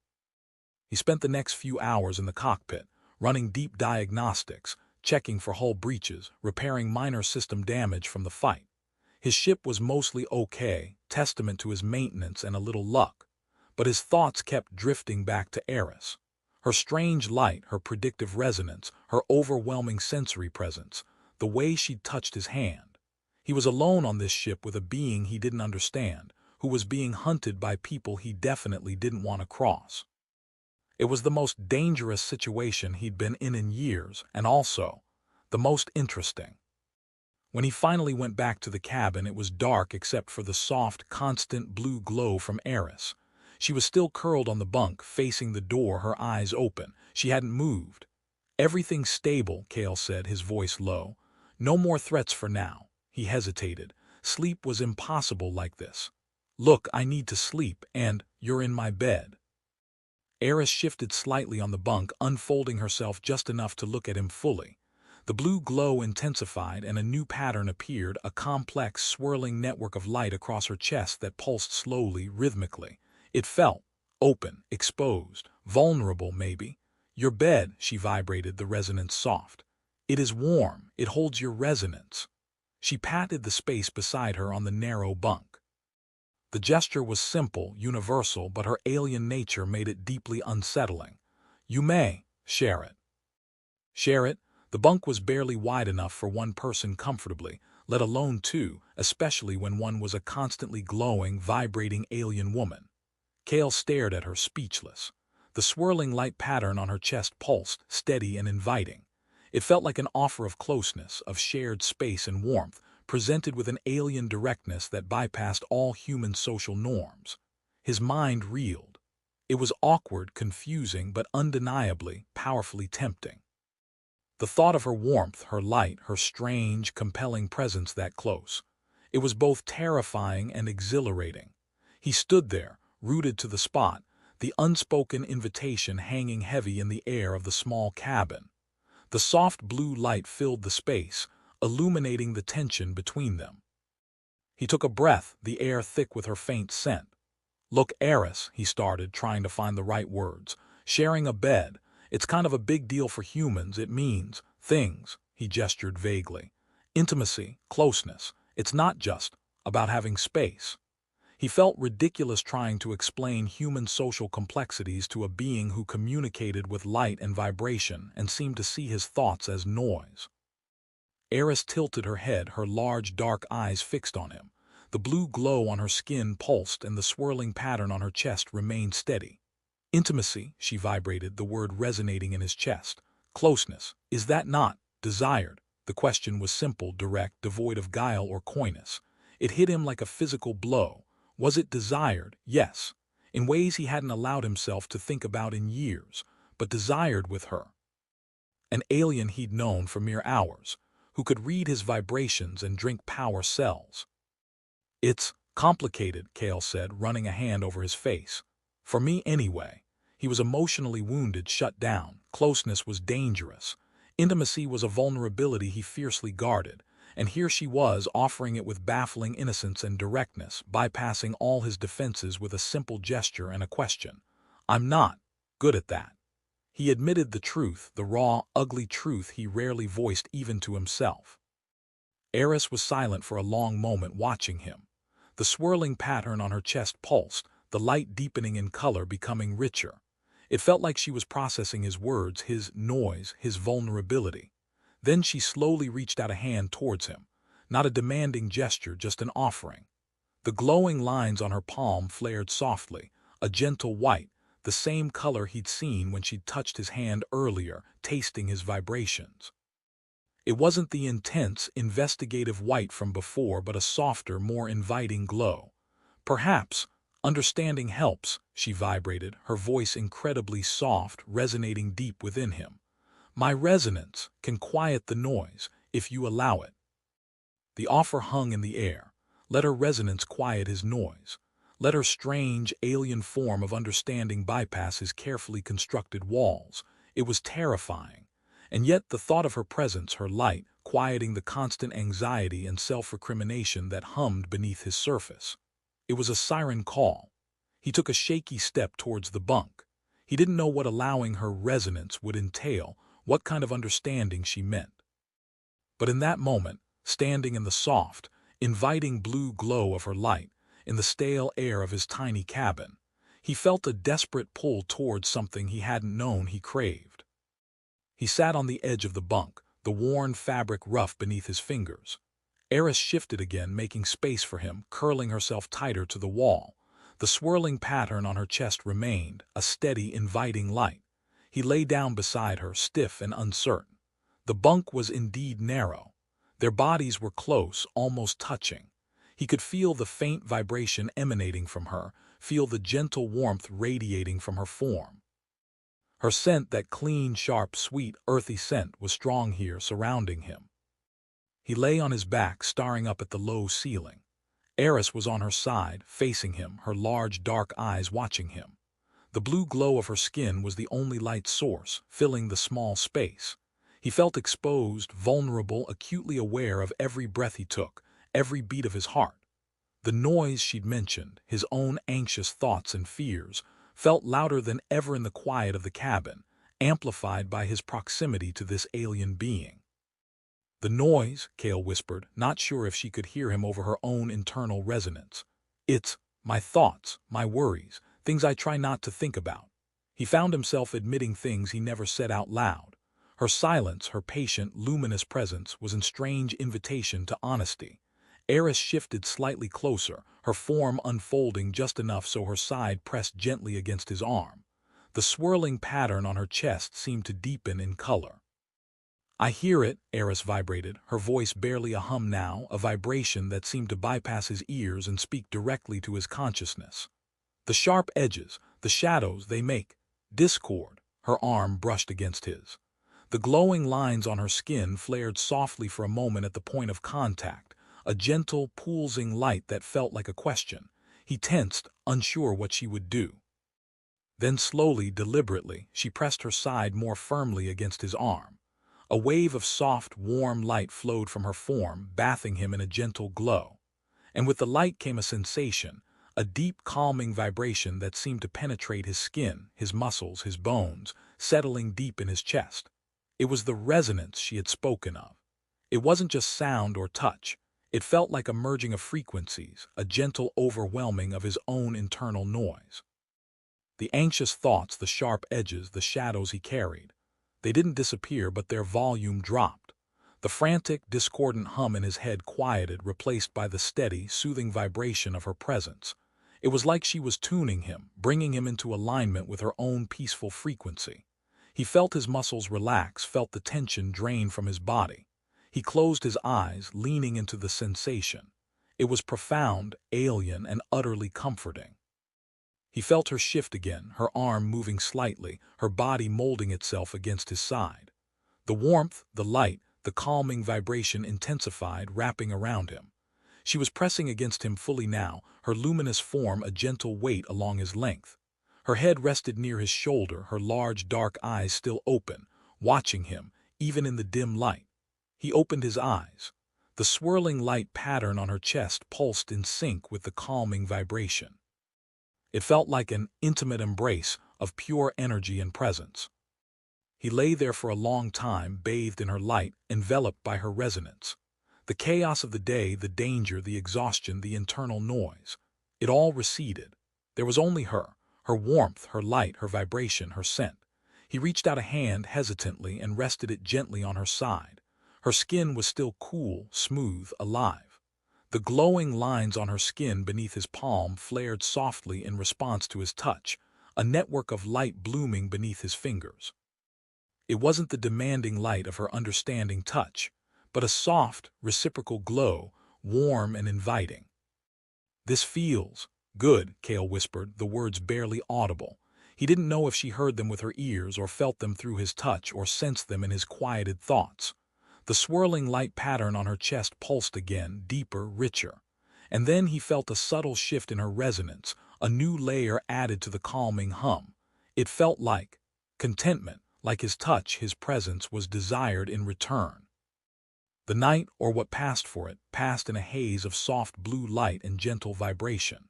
He spent the next few hours in the cockpit, running deep diagnostics, checking for hull breaches, repairing minor system damage from the fight. His ship was mostly okay, testament to his maintenance and a little luck. But his thoughts kept drifting back to Eris. Her strange light, her predictive resonance, her overwhelming sensory presence, the way she'd touched his hand. He was alone on this ship with a being he didn't understand, who was being hunted by people he definitely didn't want to cross. It was the most dangerous situation he'd been in years, and also the most interesting. When he finally went back to the cabin, it was dark except for the soft, constant blue glow from Eris. She was still curled on the bunk, facing the door, her eyes open. She hadn't moved. Everything stable, Cale said, his voice low. No more threats for now. He hesitated. Sleep was impossible like this. Look, I need to sleep, and you're in my bed. Eris shifted slightly on the bunk, unfolding herself just enough to look at him fully. The blue glow intensified and a new pattern appeared, a complex, swirling network of light across her chest that pulsed slowly, rhythmically. It felt open, exposed, vulnerable maybe. Your bed, she vibrated, the resonance soft. It is warm, it holds your resonance. She patted the space beside her on the narrow bunk. The gesture was simple, universal, but her alien nature made it deeply unsettling. You may share it. Share it? The bunk was barely wide enough for one person comfortably, let alone two, especially when one was a constantly glowing, vibrating alien woman. Cale stared at her, speechless. The swirling light pattern on her chest pulsed, steady and inviting. It felt like an offer of closeness, of shared space and warmth, presented with an alien directness that bypassed all human social norms. His mind reeled. It was awkward, confusing, but undeniably, powerfully tempting. The thought of her warmth, her light, her strange, compelling presence that close. It was both terrifying and exhilarating. He stood there, rooted to the spot, the unspoken invitation hanging heavy in the air of the small cabin. The soft blue light filled the space, illuminating the tension between them. He took a breath, the air thick with her faint scent. "Look, Eris," he started, trying to find the right words. "Sharing a bed. It's kind of a big deal for humans. It means things," he gestured vaguely. "Intimacy, closeness. It's not just about having space." He felt ridiculous trying to explain human social complexities to a being who communicated with light and vibration and seemed to see his thoughts as noise. Eris tilted her head, her large dark eyes fixed on him. The blue glow on her skin pulsed and the swirling pattern on her chest remained steady. "Intimacy," she vibrated, the word resonating in his chest. "Closeness, is that not desired?" The question was simple, direct, devoid of guile or coyness. It hit him like a physical blow. Was it desired? Yes, in ways he hadn't allowed himself to think about in years, but desired with her. An alien he'd known for mere hours, who could read his vibrations and drink power cells. "It's complicated," Cale said, running a hand over his face. "For me, anyway." He was emotionally wounded, shut down. Closeness was dangerous. Intimacy was a vulnerability he fiercely guarded. And here she was, offering it with baffling innocence and directness, bypassing all his defenses with a simple gesture and a question. "I'm not good at that." He admitted the truth, the raw, ugly truth he rarely voiced even to himself. Eris was silent for a long moment, watching him. The swirling pattern on her chest pulsed, the light deepening in color, becoming richer. It felt like she was processing his words, his noise, his vulnerability. Then she slowly reached out a hand towards him. Not a demanding gesture, just an offering. The glowing lines on her palm flared softly, a gentle white, the same color he'd seen when she'd touched his hand earlier, tasting his vibrations. It wasn't the intense, investigative white from before, but a softer, more inviting glow. "Perhaps understanding helps," she vibrated, her voice incredibly soft, resonating deep within him. "My resonance can quiet the noise, if you allow it." The offer hung in the air. Let her resonance quiet his noise. Let her strange, alien form of understanding bypass his carefully constructed walls. It was terrifying. And yet the thought of her presence, her light, quieting the constant anxiety and self-recrimination that hummed beneath his surface. It was a siren call. He took a shaky step towards the bunk. He didn't know what allowing her resonance would entail, what kind of understanding she meant. But in that moment, standing in the soft, inviting blue glow of her light, in the stale air of his tiny cabin, he felt a desperate pull towards something he hadn't known he craved. He sat on the edge of the bunk, the worn fabric rough beneath his fingers. Eris shifted again, making space for him, curling herself tighter to the wall. The swirling pattern on her chest remained, a steady, inviting light. He lay down beside her, stiff and uncertain. The bunk was indeed narrow. Their bodies were close, almost touching. He could feel the faint vibration emanating from her, feel the gentle warmth radiating from her form. Her scent, that clean, sharp, sweet, earthy scent, was strong here, surrounding him. He lay on his back, staring up at the low ceiling. Eris was on her side, facing him, her large, dark eyes watching him. The blue glow of her skin was the only light source, filling the small space. He felt exposed, vulnerable, acutely aware of every breath he took, every beat of his heart. The noise she'd mentioned, his own anxious thoughts and fears, felt louder than ever in the quiet of the cabin, amplified by his proximity to this alien being. "The noise," Cale whispered, not sure if she could hear him over her own internal resonance. "It's my thoughts, my worries, things I try not to think about." He found himself admitting things he never said out loud. Her silence, her patient, luminous presence, was a strange invitation to honesty. Eris shifted slightly closer, her form unfolding just enough so her side pressed gently against his arm. The swirling pattern on her chest seemed to deepen in color. "I hear it," Eris vibrated, her voice barely a hum now, a vibration that seemed to bypass his ears and speak directly to his consciousness. "The sharp edges, the shadows, they make discord." Her arm brushed against his. The glowing lines on her skin flared softly for a moment at the point of contact, a gentle, pulsing light that felt like a question. He tensed, unsure what she would do. Then slowly, deliberately, she pressed her side more firmly against his arm. A wave of soft, warm light flowed from her form, bathing him in a gentle glow. And with the light came a sensation, a deep, calming vibration that seemed to penetrate his skin, his muscles, his bones, settling deep in his chest. It was the resonance she had spoken of. It wasn't just sound or touch. It felt like a merging of frequencies, a gentle overwhelming of his own internal noise. The anxious thoughts, the sharp edges, the shadows he carried, they didn't disappear, but their volume dropped. The frantic, discordant hum in his head quieted, replaced by the steady, soothing vibration of her presence. It was like she was tuning him, bringing him into alignment with her own peaceful frequency. He felt his muscles relax, felt the tension drain from his body. He closed his eyes, leaning into the sensation. It was profound, alien, and utterly comforting. He felt her shift again, her arm moving slightly, her body molding itself against his side. The warmth, the light, the calming vibration intensified, wrapping around him. She was pressing against him fully now, her luminous form a gentle weight along his length. Her head rested near his shoulder, her large dark eyes still open, watching him, even in the dim light. He opened his eyes. The swirling light pattern on her chest pulsed in sync with the calming vibration. It felt like an intimate embrace of pure energy and presence. He lay there for a long time, bathed in her light, enveloped by her resonance. The chaos of the day, the danger, the exhaustion, the internal noise, it all receded. There was only her warmth, her light, her vibration, her scent. He reached out a hand hesitantly and rested it gently on her side. Her skin was still cool, smooth, alive. The glowing lines on her skin beneath his palm flared softly in response to his touch, a network of light blooming beneath his fingers. It wasn't the demanding light of her understanding touch, but a soft, reciprocal glow, warm and inviting. "This feels good," Cale whispered, the words barely audible. He didn't know if she heard them with her ears or felt them through his touch or sensed them in his quieted thoughts. The swirling light pattern on her chest pulsed again, deeper, richer. And then he felt a subtle shift in her resonance, a new layer added to the calming hum. It felt like contentment, like his touch, his presence was desired in return. The night, or what passed for it, passed in a haze of soft blue light and gentle vibration.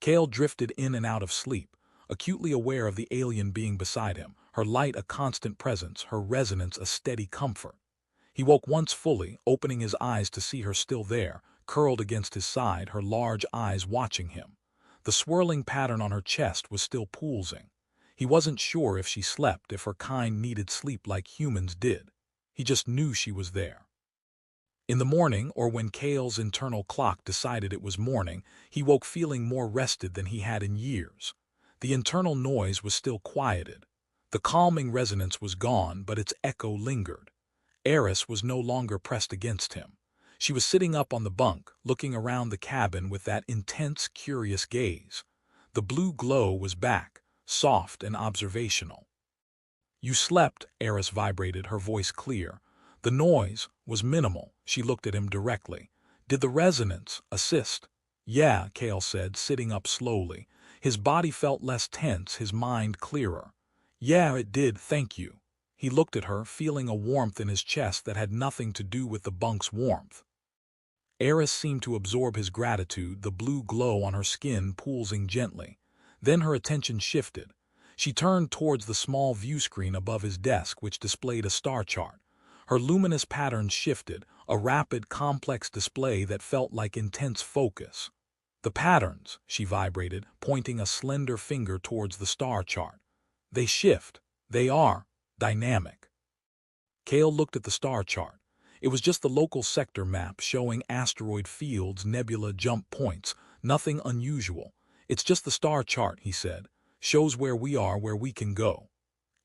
Cale drifted in and out of sleep, acutely aware of the alien being beside him, her light a constant presence, her resonance a steady comfort. He woke once fully, opening his eyes to see her still there, curled against his side, her large eyes watching him. The swirling pattern on her chest was still pulsing. He wasn't sure if she slept, if her kind needed sleep like humans did. He just knew she was there. In the morning, or when Cale's internal clock decided it was morning, he woke feeling more rested than he had in years. The internal noise was still quieted. The calming resonance was gone, but its echo lingered. Eris was no longer pressed against him. She was sitting up on the bunk, looking around the cabin with that intense, curious gaze. The blue glow was back, soft and observational. "You slept," Eris vibrated, her voice clear. The noise was minimal. She looked at him directly. "Did the resonance assist?" "Yeah," Cale said, sitting up slowly. His body felt less tense, his mind clearer. "Yeah, it did, thank you." He looked at her, feeling a warmth in his chest that had nothing to do with the bunk's warmth. Eris seemed to absorb his gratitude, the blue glow on her skin pulsing gently. Then her attention shifted. She turned towards the small view screen above his desk, which displayed a star chart. Her luminous patterns shifted, a rapid, complex display that felt like intense focus. "The patterns," she vibrated, pointing a slender finger towards the star chart. "They shift. They are dynamic." Cale looked at the star chart. It was just the local sector map showing asteroid fields, nebula jump points, nothing unusual. "It's just the star chart," he said. "Shows where we are, where we can go."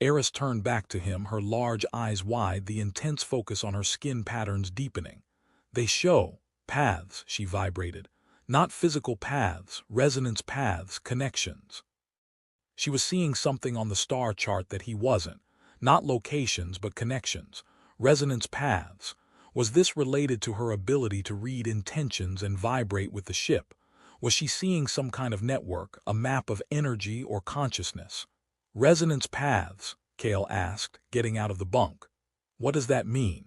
Eris turned back to him, her large eyes wide, the intense focus on her skin patterns deepening. "They show paths," she vibrated. "Not physical paths, resonance paths, connections." She was seeing something on the star chart that he wasn't. Not locations, but connections. Resonance paths. Was this related to her ability to read intentions and vibrate with the ship? Was she seeing some kind of network, a map of energy or consciousness? Resonance paths, Kale asked, getting out of the bunk. What does that mean?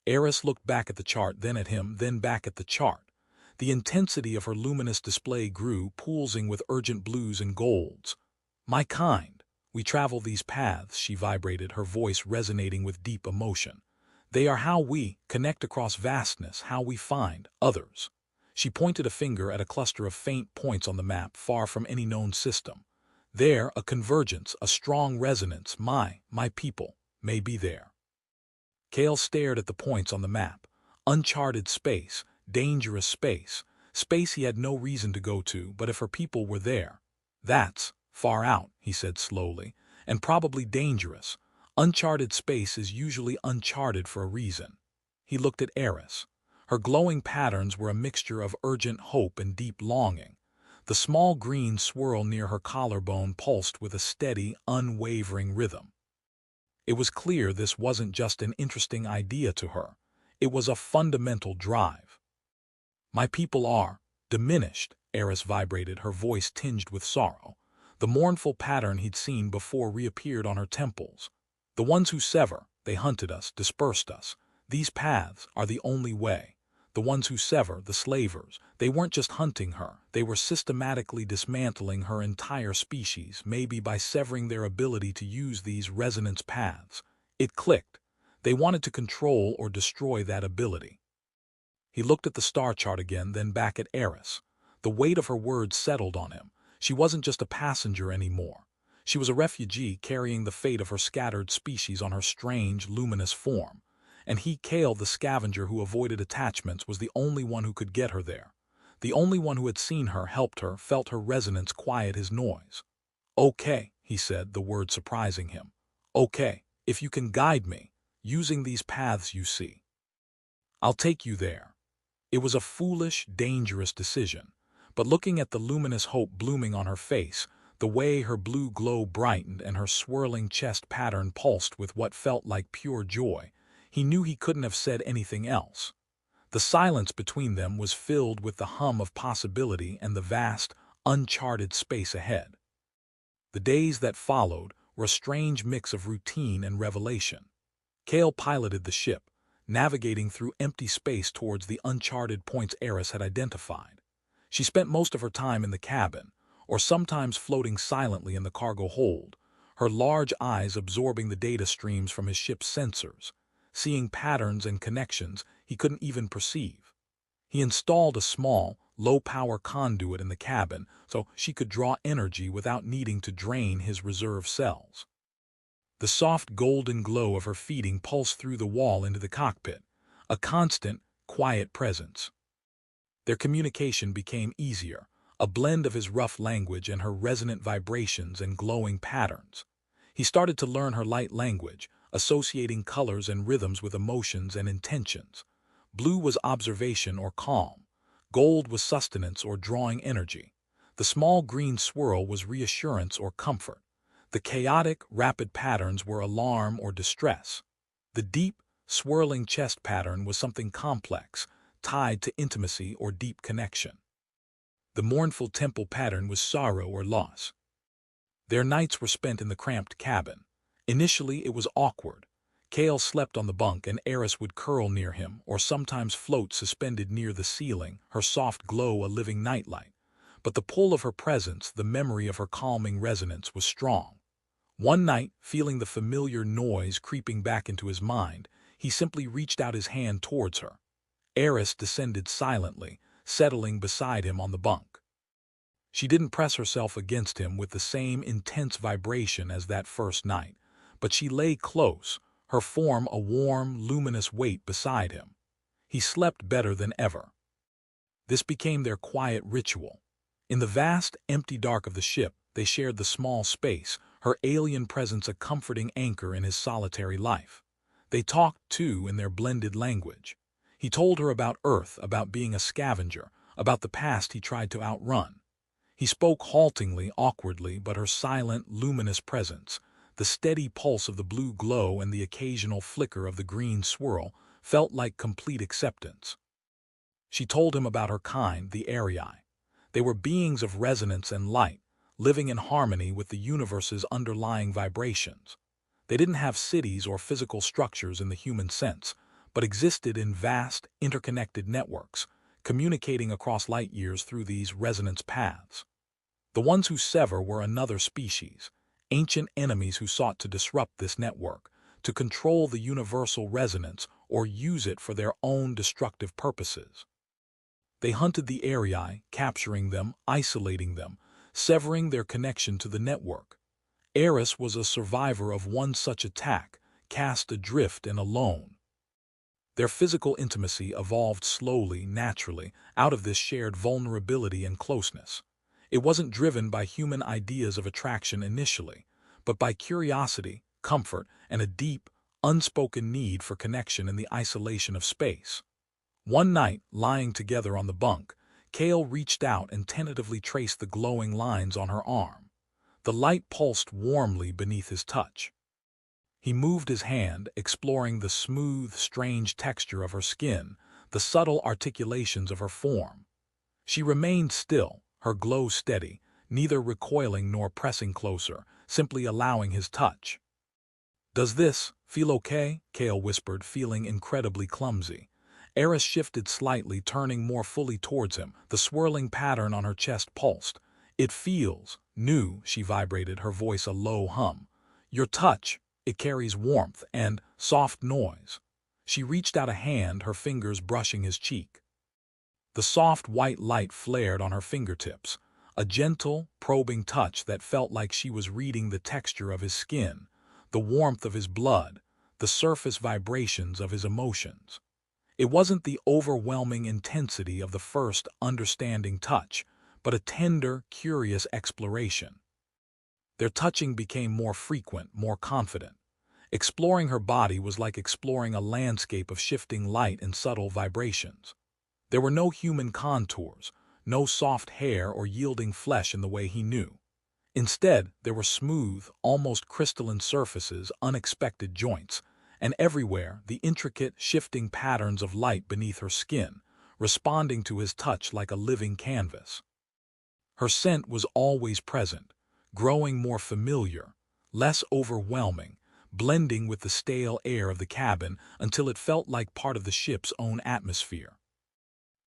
Eris looked back at the chart, then at him, then back at the chart. The intensity of her luminous display grew, pulsing with urgent blues and golds. My kind, we travel these paths, she vibrated, her voice resonating with deep emotion. They are how we connect across vastness, how we find others. She pointed a finger at a cluster of faint points on the map, far from any known system. There, a convergence, a strong resonance, my people, may be there. Kale stared at the points on the map. Uncharted space, dangerous space, space he had no reason to go to, but if her people were there. That's far out, he said slowly, and probably dangerous. Uncharted space is usually uncharted for a reason. He looked at Eris. Her glowing patterns were a mixture of urgent hope and deep longing. The small green swirl near her collarbone pulsed with a steady, unwavering rhythm. It was clear this wasn't just an interesting idea to her. It was a fundamental drive. My people are diminished, Eris vibrated, her voice tinged with sorrow. The mournful pattern he'd seen before reappeared on her temples. The ones who sever, they hunted us, dispersed us. These paths are the only way. The ones who sever, the slavers, they weren't just hunting her, they were systematically dismantling her entire species, maybe by severing their ability to use these resonance paths. It clicked. They wanted to control or destroy that ability. He looked at the star chart again, then back at Eris. The weight of her words settled on him. She wasn't just a passenger anymore. She was a refugee carrying the fate of her scattered species on her strange, luminous form. And he, Kale, the scavenger who avoided attachments, was the only one who could get her there. The only one who had seen her, helped her, felt her resonance quiet his noise. Okay, he said, the word surprising him. Okay, if you can guide me, using these paths you see. I'll take you there. It was a foolish, dangerous decision. But looking at the luminous hope blooming on her face, the way her blue glow brightened and her swirling chest pattern pulsed with what felt like pure joy, he knew he couldn't have said anything else. The silence between them was filled with the hum of possibility and the vast, uncharted space ahead. The days that followed were a strange mix of routine and revelation. Kale piloted the ship, navigating through empty space towards the uncharted points Eris had identified. She spent most of her time in the cabin, or sometimes floating silently in the cargo hold, her large eyes absorbing the data streams from his ship's sensors, seeing patterns and connections he couldn't even perceive. He installed a small, low-power conduit in the cabin so she could draw energy without needing to drain his reserve cells. The soft golden glow of her feeding pulsed through the wall into the cockpit, a constant, quiet presence. Their communication became easier, a blend of his rough language and her resonant vibrations and glowing patterns. He started to learn her light language, associating colors and rhythms with emotions and intentions. Blue was observation or calm. Gold was sustenance or drawing energy. The small green swirl was reassurance or comfort. The chaotic, rapid patterns were alarm or distress. The deep, swirling chest pattern was something complex, tied to intimacy or deep connection. The mournful temple pattern was sorrow or loss. Their nights were spent in the cramped cabin. Initially, it was awkward. Kale slept on the bunk and Eris would curl near him or sometimes float suspended near the ceiling, her soft glow a living nightlight. But the pull of her presence, the memory of her calming resonance, was strong. One night, feeling the familiar noise creeping back into his mind, he simply reached out his hand towards her. Eris descended silently, settling beside him on the bunk. She didn't press herself against him with the same intense vibration as that first night, but she lay close, her form a warm, luminous weight beside him. He slept better than ever. This became their quiet ritual. In the vast, empty dark of the ship, they shared the small space, her alien presence a comforting anchor in his solitary life. They talked, too, in their blended language. He told her about Earth, about being a scavenger, about the past he tried to outrun. He spoke haltingly, awkwardly, but her silent, luminous presence, the steady pulse of the blue glow and the occasional flicker of the green swirl, felt like complete acceptance. She told him about her kind, the Arii. They were beings of resonance and light, living in harmony with the universe's underlying vibrations. They didn't have cities or physical structures in the human sense, but existed in vast, interconnected networks, communicating across light years through these resonance paths. The ones who sever were another species, ancient enemies who sought to disrupt this network, to control the universal resonance or use it for their own destructive purposes. They hunted the Arii, capturing them, isolating them, severing their connection to the network. Eris was a survivor of one such attack, cast adrift and alone. Their physical intimacy evolved slowly, naturally, out of this shared vulnerability and closeness. It wasn't driven by human ideas of attraction initially, but by curiosity, comfort, and a deep, unspoken need for connection in the isolation of space. One night, lying together on the bunk, Kale reached out and tentatively traced the glowing lines on her arm. The light pulsed warmly beneath his touch. He moved his hand, exploring the smooth, strange texture of her skin, the subtle articulations of her form. She remained still, her glow steady, neither recoiling nor pressing closer, simply allowing his touch. "Does this feel okay?" Kale whispered, feeling incredibly clumsy. Eris shifted slightly, turning more fully towards him. The swirling pattern on her chest pulsed. "It feels new," she vibrated, her voice a low hum. "Your touch, it carries warmth and soft noise." She reached out a hand, her fingers brushing his cheek. The soft white light flared on her fingertips, a gentle, probing touch that felt like she was reading the texture of his skin, the warmth of his blood, the surface vibrations of his emotions. It wasn't the overwhelming intensity of the first understanding touch, but a tender, curious exploration. Their touching became more frequent, more confident. Exploring her body was like exploring a landscape of shifting light and subtle vibrations. There were no human contours, no soft hair or yielding flesh in the way he knew. Instead, there were smooth, almost crystalline surfaces, unexpected joints, and everywhere the intricate, shifting patterns of light beneath her skin, responding to his touch like a living canvas. Her scent was always present, growing more familiar, less overwhelming, blending with the stale air of the cabin until it felt like part of the ship's own atmosphere.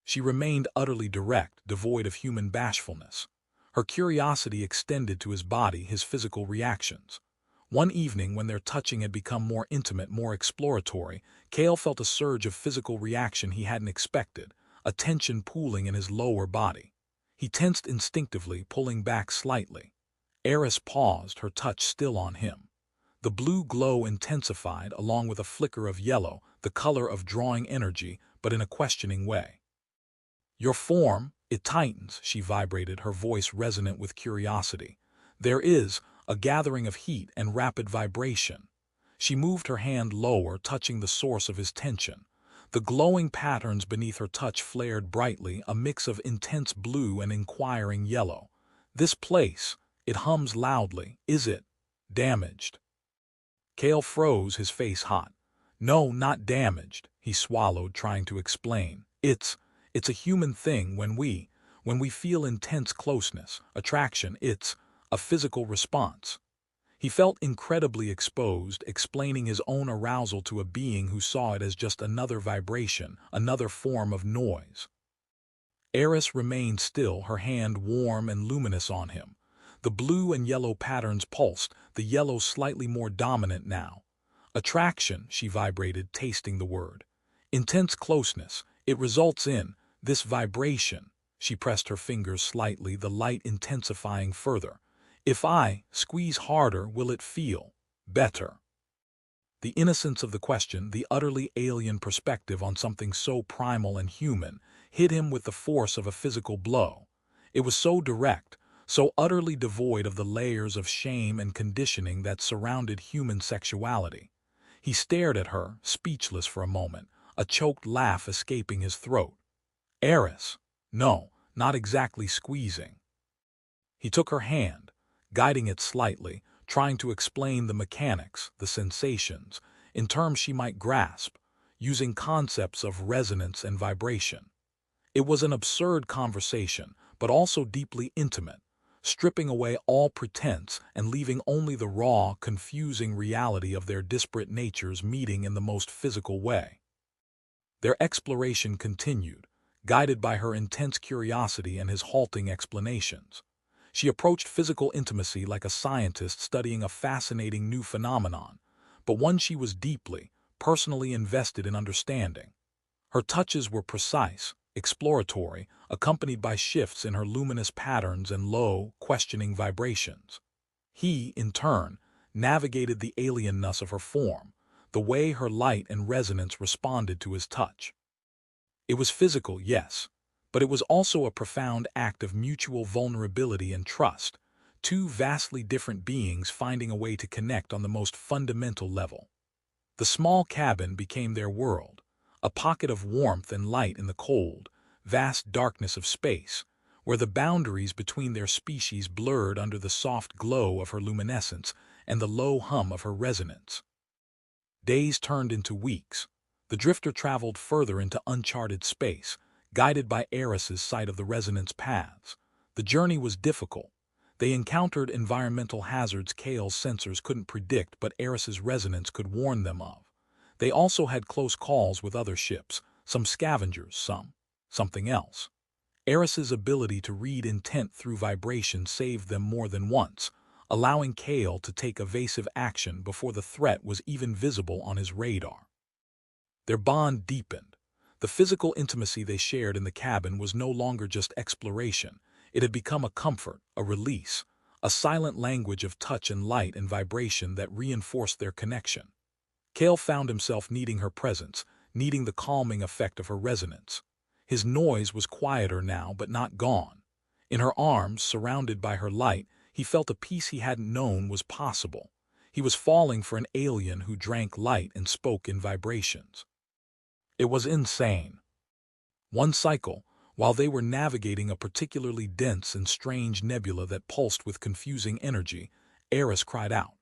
She remained utterly direct, devoid of human bashfulness. Her curiosity extended to his body, his physical reactions. One evening, when their touching had become more intimate, more exploratory, Kale felt a surge of physical reaction he hadn't expected, a tension pooling in his lower body. He tensed instinctively, pulling back slightly. Eris paused, her touch still on him. The blue glow intensified, along with a flicker of yellow, the color of drawing energy, but in a questioning way. "Your form, it tightens," she vibrated, her voice resonant with curiosity. "There is a gathering of heat and rapid vibration." She moved her hand lower, touching the source of his tension. The glowing patterns beneath her touch flared brightly, a mix of intense blue and inquiring yellow. "This place, it hums loudly. Is it damaged?" Kale froze, his face hot. "No, not damaged," he swallowed, trying to explain. It's a human thing when we feel intense closeness, attraction, it's a physical response." He felt incredibly exposed, explaining his own arousal to a being who saw it as just another vibration, another form of noise. Eris remained still, her hand warm and luminous on him. The blue and yellow patterns pulsed, the yellow slightly more dominant now. "Attraction," she vibrated, tasting the word. "Intense closeness, it results in this vibration." She pressed her fingers slightly, the light intensifying further. "If I squeeze harder, will it feel better?" The innocence of the question, the utterly alien perspective on something so primal and human, hit him with the force of a physical blow. It was so direct, so utterly devoid of the layers of shame and conditioning that surrounded human sexuality. He stared at her, speechless for a moment, a choked laugh escaping his throat. "Eris, no, not exactly squeezing." He took her hand, guiding it slightly, trying to explain the mechanics, the sensations, in terms she might grasp, using concepts of resonance and vibration. It was an absurd conversation, but also deeply intimate, stripping away all pretense and leaving only the raw, confusing reality of their disparate natures meeting in the most physical way. Their exploration continued, guided by her intense curiosity and his halting explanations. She approached physical intimacy like a scientist studying a fascinating new phenomenon, but one she was deeply, personally invested in understanding. Her touches were precise, exploratory, accompanied by shifts in her luminous patterns and low, questioning vibrations. He, in turn, navigated the alienness of her form, the way her light and resonance responded to his touch. It was physical, yes, but it was also a profound act of mutual vulnerability and trust, two vastly different beings finding a way to connect on the most fundamental level. The small cabin became their world, a pocket of warmth and light in the cold, vast darkness of space, where the boundaries between their species blurred under the soft glow of her luminescence and the low hum of her resonance. Days turned into weeks. The drifter traveled further into uncharted space, guided by Eris's sight of the resonance paths. The journey was difficult. They encountered environmental hazards Kale's sensors couldn't predict but Eris's resonance could warn them of. They also had close calls with other ships, some scavengers, something else. Eris's ability to read intent through vibration saved them more than once, allowing Kale to take evasive action before the threat was even visible on his radar. Their bond deepened. The physical intimacy they shared in the cabin was no longer just exploration. It had become a comfort, a release, a silent language of touch and light and vibration that reinforced their connection. Kale found himself needing her presence, needing the calming effect of her resonance. His noise was quieter now, but not gone. In her arms, surrounded by her light, he felt a peace he hadn't known was possible. He was falling for an alien who drank light and spoke in vibrations. It was insane. One cycle, while they were navigating a particularly dense and strange nebula that pulsed with confusing energy, Eris cried out.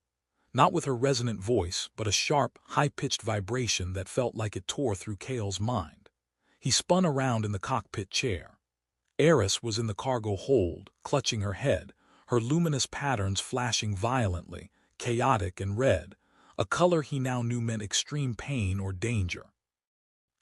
Not with her resonant voice, but a sharp, high-pitched vibration that felt like it tore through Kale's mind. He spun around in the cockpit chair. Eris was in the cargo hold, clutching her head, her luminous patterns flashing violently, chaotic and red, a color he now knew meant extreme pain or danger.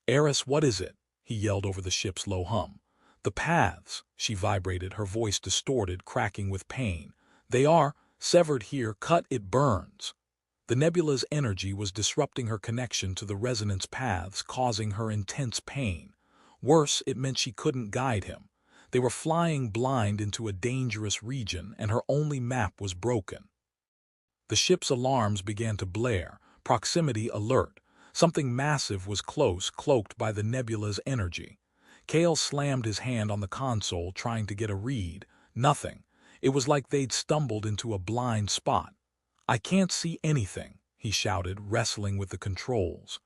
"Eris, what is it?" he yelled over the ship's low hum. "The paths," she vibrated, her voice distorted, cracking with pain. "They are severed here, cut, it burns." The nebula's energy was disrupting her connection to the resonance paths, causing her intense pain. Worse, it meant she couldn't guide him. They were flying blind into a dangerous region, and her only map was broken. The ship's alarms began to blare, proximity alert. Something massive was close, cloaked by the nebula's energy. Kale slammed his hand on the console, trying to get a read. Nothing. It was like they'd stumbled into a blind spot. "I can't see anything," he shouted, wrestling with the controls.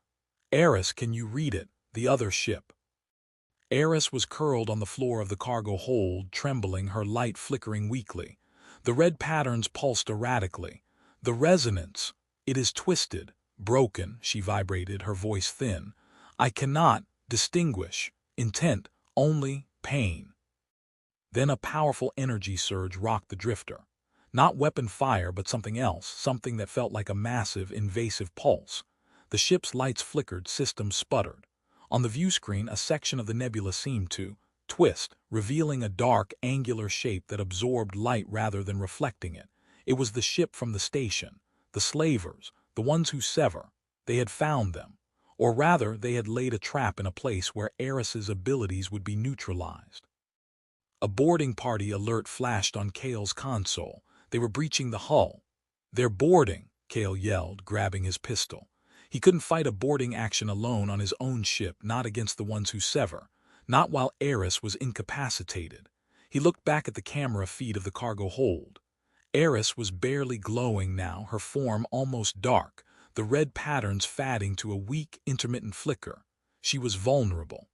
"Eris, can you read it? The other ship." Eris was curled on the floor of the cargo hold, trembling, her light flickering weakly. The red patterns pulsed erratically. "The resonance. It is twisted, broken," she vibrated, her voice thin. "I cannot distinguish intent, only pain." Then a powerful energy surge rocked the drifter. Not weapon fire, but something else, something that felt like a massive, invasive pulse. The ship's lights flickered, systems sputtered. On the view screen, a section of the nebula seemed to twist, revealing a dark, angular shape that absorbed light rather than reflecting it. It was the ship from the station, the slavers, the ones who sever. They had found them. Or rather, they had laid a trap in a place where Eris's abilities would be neutralized. A boarding party alert flashed on Kale's console. They were breaching the hull. "They're boarding," Kale yelled, grabbing his pistol. He couldn't fight a boarding action alone on his own ship, not against the ones who sever, not while Eris was incapacitated. He looked back at the camera feed of the cargo hold. Eris was barely glowing now, her form almost dark, the red patterns fading to a weak, intermittent flicker. She was vulnerable.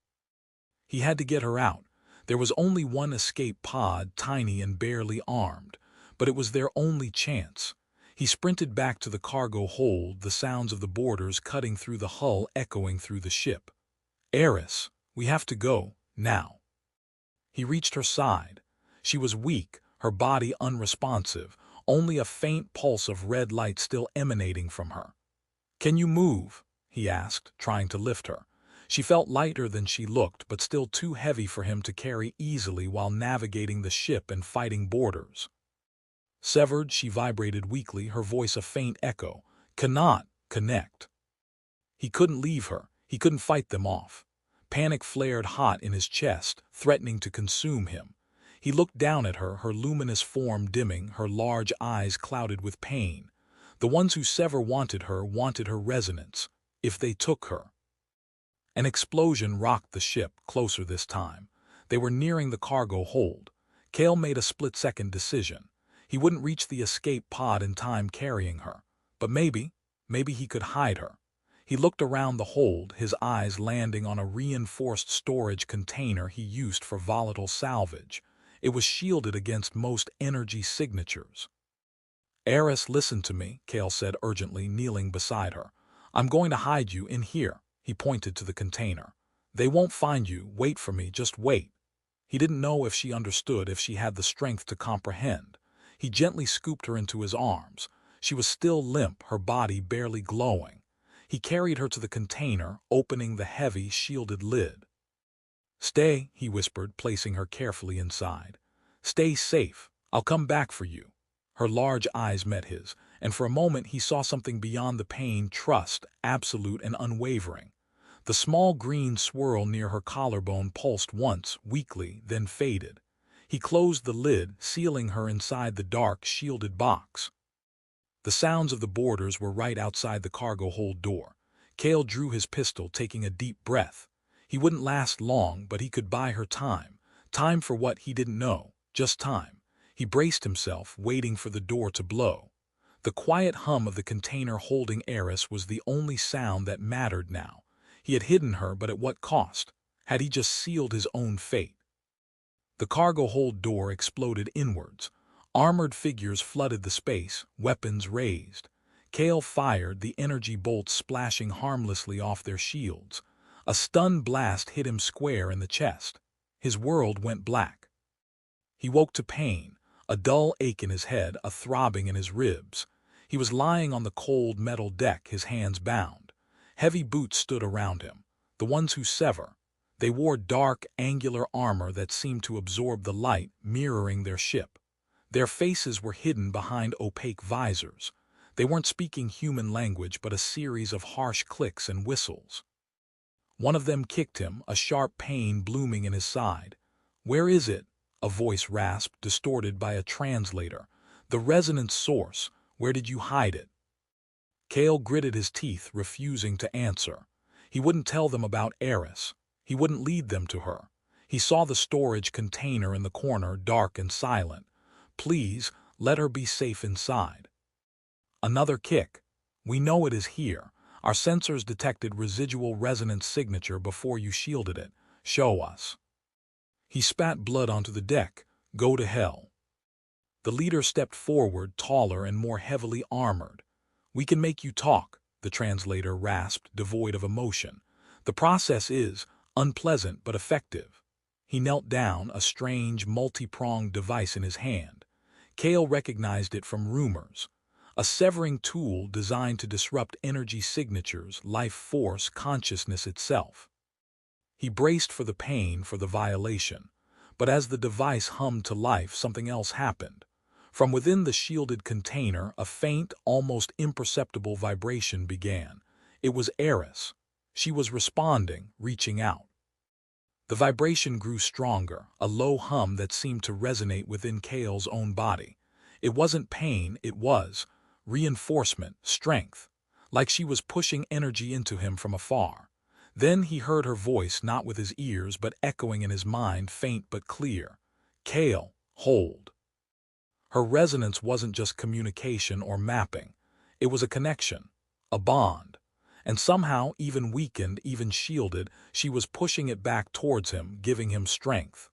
He had to get her out. There was only one escape pod, tiny and barely armed, but it was their only chance. He sprinted back to the cargo hold, the sounds of the boarders cutting through the hull echoing through the ship. "Eris, we have to go, now." He reached her side. She was weak, her body unresponsive, only a faint pulse of red light still emanating from her. "Can you move?" he asked, trying to lift her. She felt lighter than she looked, but still too heavy for him to carry easily while navigating the ship and fighting boarders. Severed, she vibrated weakly, her voice a faint echo. "Cannot connect." He couldn't leave her. He couldn't fight them off. Panic flared hot in his chest, threatening to consume him. He looked down at her, her luminous form dimming, her large eyes clouded with pain. The ones who Sever wanted her resonance, if they took her. An explosion rocked the ship, closer this time. They were nearing the cargo hold. Cale made a split-second decision. He wouldn't reach the escape pod in time carrying her. But maybe he could hide her. He looked around the hold, his eyes landing on a reinforced storage container he used for volatile salvage. It was shielded against most energy signatures. "Eris, listen to me," Cale said urgently, kneeling beside her. "I'm going to hide you in here." He pointed to the container. "They won't find you. Wait for me. Just wait." He didn't know if she understood, if she had the strength to comprehend. He gently scooped her into his arms. She was still limp, her body barely glowing. He carried her to the container, opening the heavy, shielded lid. "Stay," he whispered, placing her carefully inside. "Stay safe. I'll come back for you." Her large eyes met his, and for a moment he saw something beyond the pain, trust, absolute and unwavering. The small green swirl near her collarbone pulsed once, weakly, then faded. He closed the lid, sealing her inside the dark, shielded box. The sounds of the boarders were right outside the cargo hold door. Cale drew his pistol, taking a deep breath. He wouldn't last long, but he could buy her time. Time for what he didn't know, just time. He braced himself, waiting for the door to blow. The quiet hum of the container holding Eris was the only sound that mattered now. He had hidden her, but at what cost? Had he just sealed his own fate? The cargo hold door exploded inwards. Armored figures flooded the space, weapons raised. Cale fired, the energy bolts splashing harmlessly off their shields. A stunned blast hit him square in the chest. His world went black. He woke to pain, a dull ache in his head, a throbbing in his ribs. He was lying on the cold metal deck, his hands bound. Heavy boots stood around him, the ones who Sever. They wore dark, angular armor that seemed to absorb the light, mirroring their ship. Their faces were hidden behind opaque visors. They weren't speaking human language, but a series of harsh clicks and whistles. One of them kicked him, a sharp pain blooming in his side. "Where is it?" a voice rasped, distorted by a translator. "The resonance source. Where did you hide it?" Cale gritted his teeth, refusing to answer. He wouldn't tell them about Eris. He wouldn't lead them to her. He saw the storage container in the corner, dark and silent. "Please, let her be safe inside." Another kick. "We know it is here. Our sensors detected residual resonance signature before you shielded it. Show us." He spat blood onto the deck. "Go to hell." The leader stepped forward, taller and more heavily armored. "We can make you talk," the translator rasped, devoid of emotion. "The process is unpleasant but effective." He knelt down, a strange, multi-pronged device in his hand. Cale recognized it from rumors. A severing tool designed to disrupt energy signatures, life force, consciousness itself. He braced for the pain, for the violation. But as the device hummed to life, something else happened. From within the shielded container, a faint, almost imperceptible vibration began. It was Eris. She was responding, reaching out. The vibration grew stronger, a low hum that seemed to resonate within Cale's own body. It wasn't pain, it was reinforcement, strength, like she was pushing energy into him from afar. Then he heard her voice, not with his ears, but echoing in his mind, faint but clear. "Cale, hold." Her resonance wasn't just communication or mapping. It was a connection, a bond. And somehow, even weakened, even shielded, she was pushing it back towards him, giving him strength.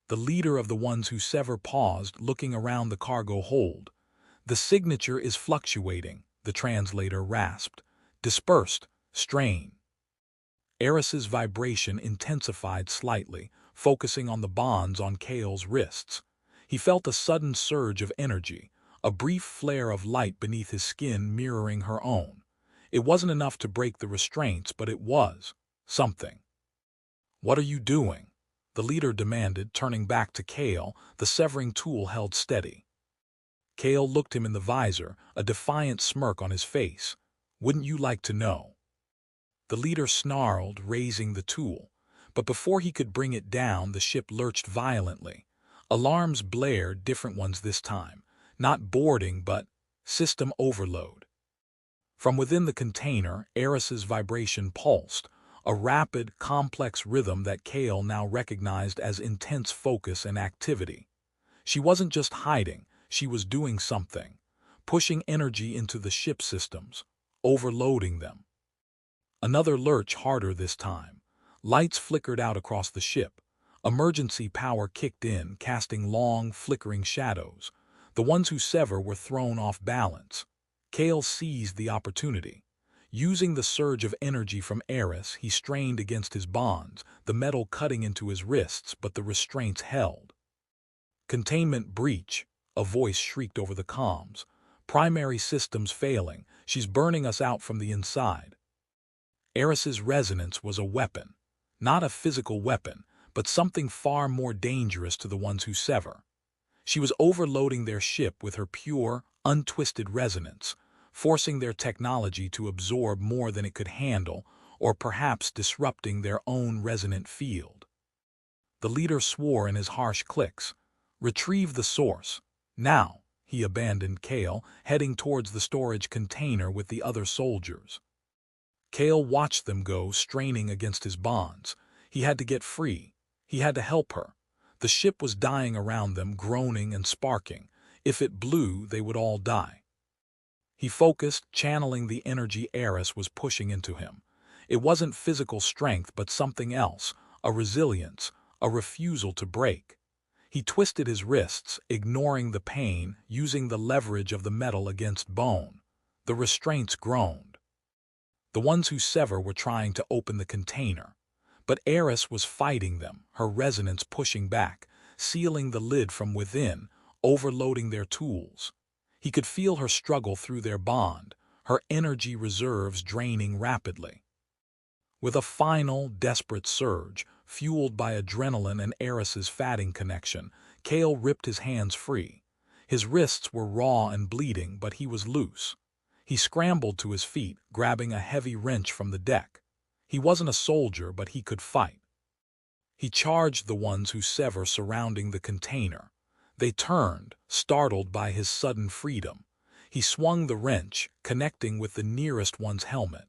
The leader of the ones who Sever paused, looking around the cargo hold. "The signature is fluctuating," the translator rasped. "Dispersed, strain." Eris's vibration intensified slightly, focusing on the bonds on Cale's wrists. He felt a sudden surge of energy, a brief flare of light beneath his skin mirroring her own. It wasn't enough to break the restraints, but it was something. "What are you doing?" the leader demanded, turning back to Kale, the severing tool held steady. Kale looked him in the visor, a defiant smirk on his face. "Wouldn't you like to know?" The leader snarled, raising the tool. But before he could bring it down, the ship lurched violently. Alarms blared, different ones this time. Not boarding, but system overload. From within the container, Eris's vibration pulsed, a rapid, complex rhythm that Kale now recognized as intense focus and activity. She wasn't just hiding, she was doing something, pushing energy into the ship systems, overloading them. Another lurch, harder this time. Lights flickered out across the ship. Emergency power kicked in, casting long, flickering shadows. The ones who sever were thrown off balance. Kale seized the opportunity. Using the surge of energy from Eris, he strained against his bonds, the metal cutting into his wrists, but the restraints held. "Containment breach," a voice shrieked over the comms. "Primary systems failing. She's burning us out from the inside." Eris's resonance was a weapon. Not a physical weapon, but something far more dangerous to the ones who sever. She was overloading their ship with her pure, untwisted resonance, forcing their technology to absorb more than it could handle, or perhaps disrupting their own resonant field. The leader swore in his harsh clicks. "Retrieve the source. Now," he abandoned Kale, heading towards the storage container with the other soldiers. Kale watched them go, straining against his bonds. He had to get free. He had to help her. The ship was dying around them, groaning and sparking. If it blew, they would all die. He focused, channeling the energy Eris was pushing into him. It wasn't physical strength, but something else, a resilience, a refusal to break. He twisted his wrists, ignoring the pain, using the leverage of the metal against bone. The restraints groaned. The ones who sever were trying to open the container. But Eris was fighting them, her resonance pushing back, sealing the lid from within, overloading their tools. He could feel her struggle through their bond, her energy reserves draining rapidly. With a final, desperate surge, fueled by adrenaline and Eris's fatting connection, Kale ripped his hands free. His wrists were raw and bleeding, but he was loose. He scrambled to his feet, grabbing a heavy wrench from the deck. He wasn't a soldier, but he could fight. He charged the ones who sever surrounding the container. They turned, startled by his sudden freedom. He swung the wrench, connecting with the nearest one's helmet.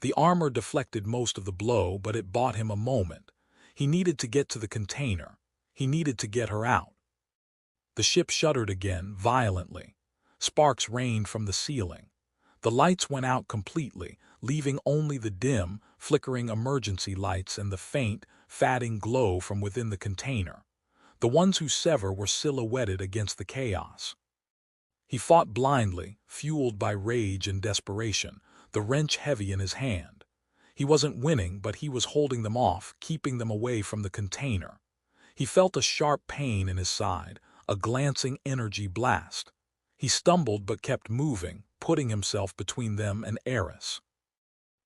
The armor deflected most of the blow, but it bought him a moment. He needed to get to the container. He needed to get her out. The ship shuddered again, violently. Sparks rained from the ceiling. The lights went out completely, leaving only the dim, flickering emergency lights and the faint, fatting glow from within the container. The ones who sever were silhouetted against the chaos. He fought blindly, fueled by rage and desperation, the wrench heavy in his hand. He wasn't winning, but he was holding them off, keeping them away from the container. He felt a sharp pain in his side, a glancing energy blast. He stumbled but kept moving, putting himself between them and Eris.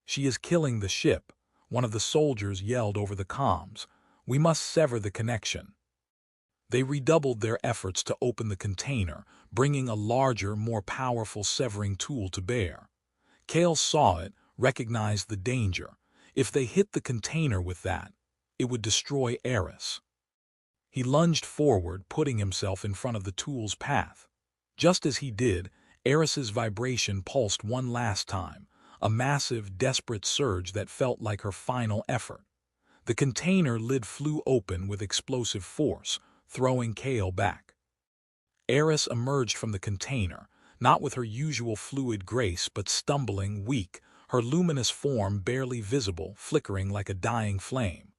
"She is killing the ship," one of the soldiers yelled over the comms. "We must sever the connection." They redoubled their efforts to open the container, bringing a larger, more powerful severing tool to bear. Kale saw it, recognized the danger. If they hit the container with that, it would destroy Eris. He lunged forward, putting himself in front of the tool's path. Just as he did, Eris's vibration pulsed one last time, a massive, desperate surge that felt like her final effort. The container lid flew open with explosive force, throwing Kale back. Eris emerged from the container, not with her usual fluid grace but stumbling, weak, her luminous form barely visible, flickering like a dying flame.